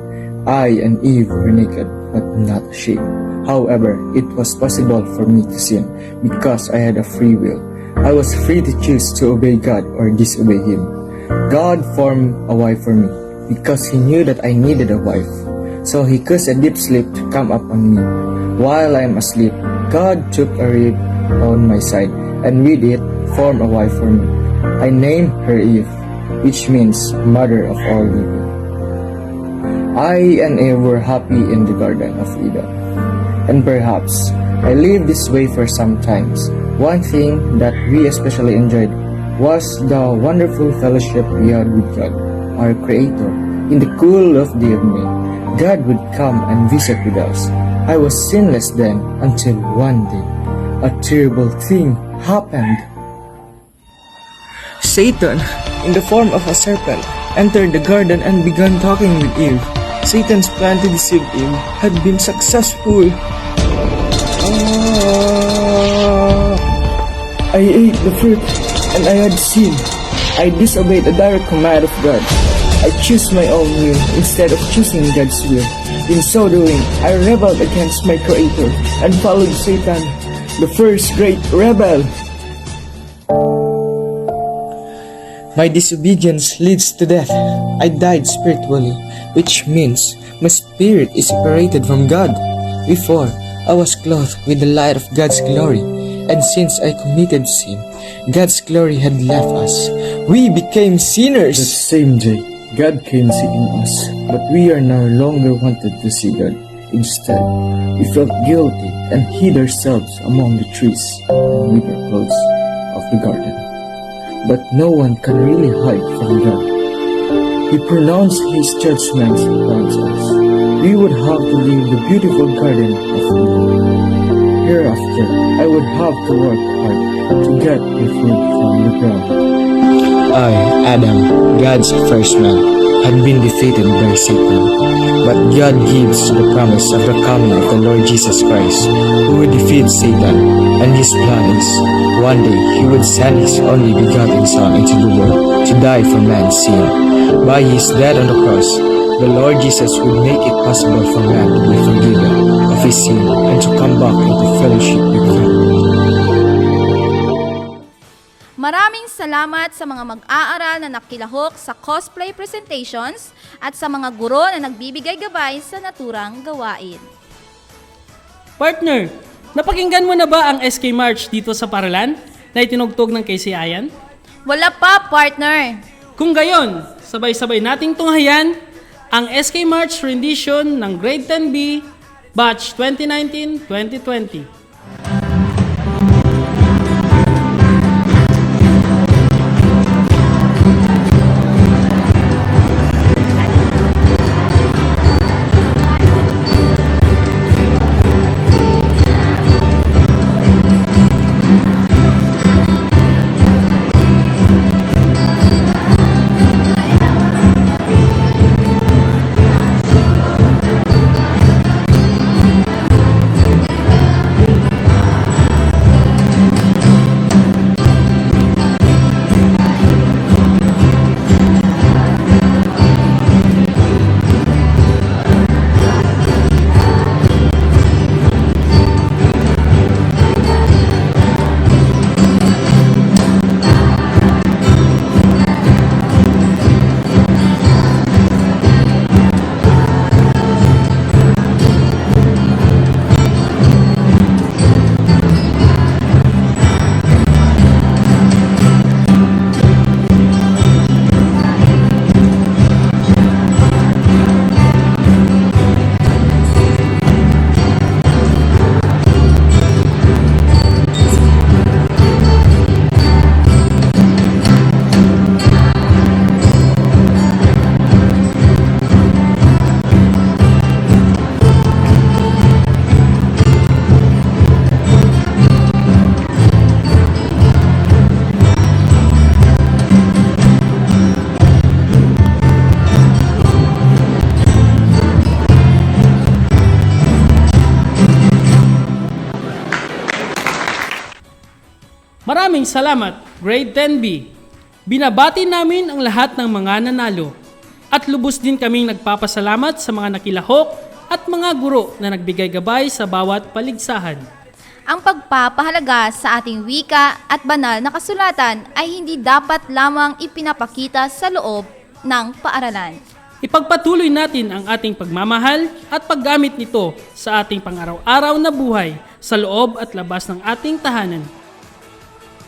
I and Eve were naked, but not ashamed. However, it was possible for me to sin because I had a free will. I was free to choose to obey God or disobey Him. God formed a wife for me because He knew that I needed a wife. So He caused a deep sleep to come upon me. While I am asleep, God took a rib on my side and with it formed a wife for me. I named her Eve, which means mother of all living. I and Eve were happy in the Garden of Eden. And perhaps I lived this way for some times. One thing that we especially enjoyed was the wonderful fellowship we had with God, our Creator. In the cool of the evening, God would come and visit with us. I was sinless then until one day, a terrible thing happened. Satan, in the form of a serpent, entered the garden and began talking with Eve. Satan's plan to deceive Eve had been successful. I ate the fruit, and I had sinned. I disobeyed the direct command of God. I chose my own will instead of choosing God's will. In so doing, I rebelled against my Creator and followed Satan, the first great rebel. My disobedience leads to death. I died spiritually, which means my spirit is separated from God. Before, I was clothed with the light of God's glory, and since I committed sin, God's glory had left us. We became sinners. The same day, God came seeking us, but we are no longer wanted to see God. Instead, we felt guilty and hid ourselves among the trees and withered clothes of the garden. But no one can really hide from God. He pronounced His judgments against us. We would have to leave the beautiful garden of Eden. Hereafter, I would have to work hard to get the food from the ground. I, Adam, God's first man, had been defeated by Satan. But God gives the promise of the coming of the Lord Jesus Christ, who would defeat Satan, and His plan is, one day He would send His only begotten Son into the world to die for man's sin. By His death on the cross, the Lord Jesus would make it possible for man to be forgiven of his sin and to come back into fellowship with God. Maraming salamat sa mga mag-aaral na nakilahok sa cosplay presentations at sa mga guro na nagbibigay gabay sa naturang gawain. Partner, napakinggan mo na ba ang SK March dito sa Paralan na itinugtog ng KCIan? Wala pa, partner. Kung gayon, sabay-sabay nating tunghayan ang SK March rendition ng Grade 10B, Batch 2019-2020. Maraming salamat, Grade 10B. Binabati namin ang lahat ng mga nanalo. At lubos din kaming nagpapasalamat sa mga nakilahok at mga guro na nagbigay gabay sa bawat paligsahan. Ang pagpapahalaga sa ating wika at banal na kasulatan ay hindi dapat lamang ipinapakita sa loob ng paaralan. Ipagpatuloy natin ang ating pagmamahal at paggamit nito sa ating pang-araw-araw na buhay sa loob at labas ng ating tahanan.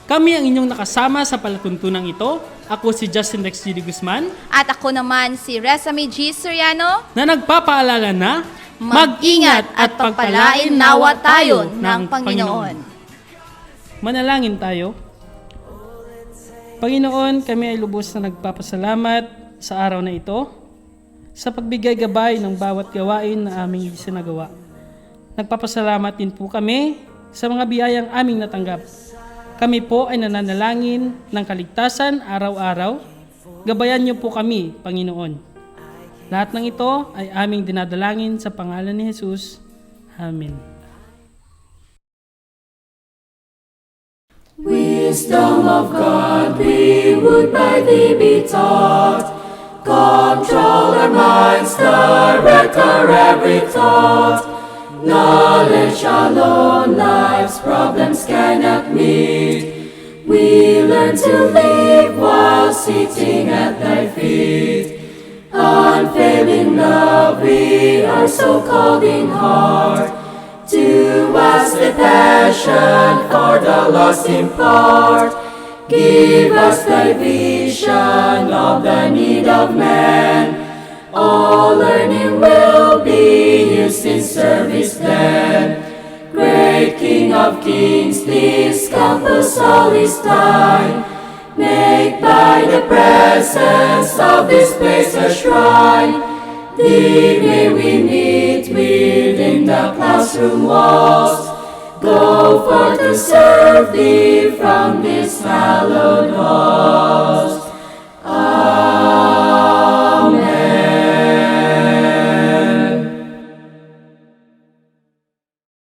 Kami ang inyong nakasama sa palatuntunang ito. Ako si Justin Dex G. Guzman. At ako naman si Resame G. Soriano. Na nagpapaalala na mag-ingat at pagpalain nawa tayo ng Panginoon. Manalangin tayo. Panginoon, kami ay lubos na nagpapasalamat sa araw na ito sa pagbigay gabay ng bawat gawain na aming isinagawa. Nagpapasalamat din po kami sa mga biyayang aming natanggap. Kami po ay nananalangin ng kaligtasan araw-araw Gabayan niyo po kami, Panginoon. Lahat ng ito ay aming dinadalangin sa pangalan ni Jesus. Amen. Wisdom of God, we would by thee be taught. Control our minds, direct our every thought. Knowledge alone life's problems cannot meet. We learn to live while sitting at thy feet. Unfailing love, we are so called in heart. To us the passion for the lost impart. Give us thy vision of the need of man. All learning will be used in service then. Great King of Kings, this campus all is thine. Make by the presence of this place a shrine. Thee may we meet within the classroom walls. Go forth to serve thee from this hallowed hall.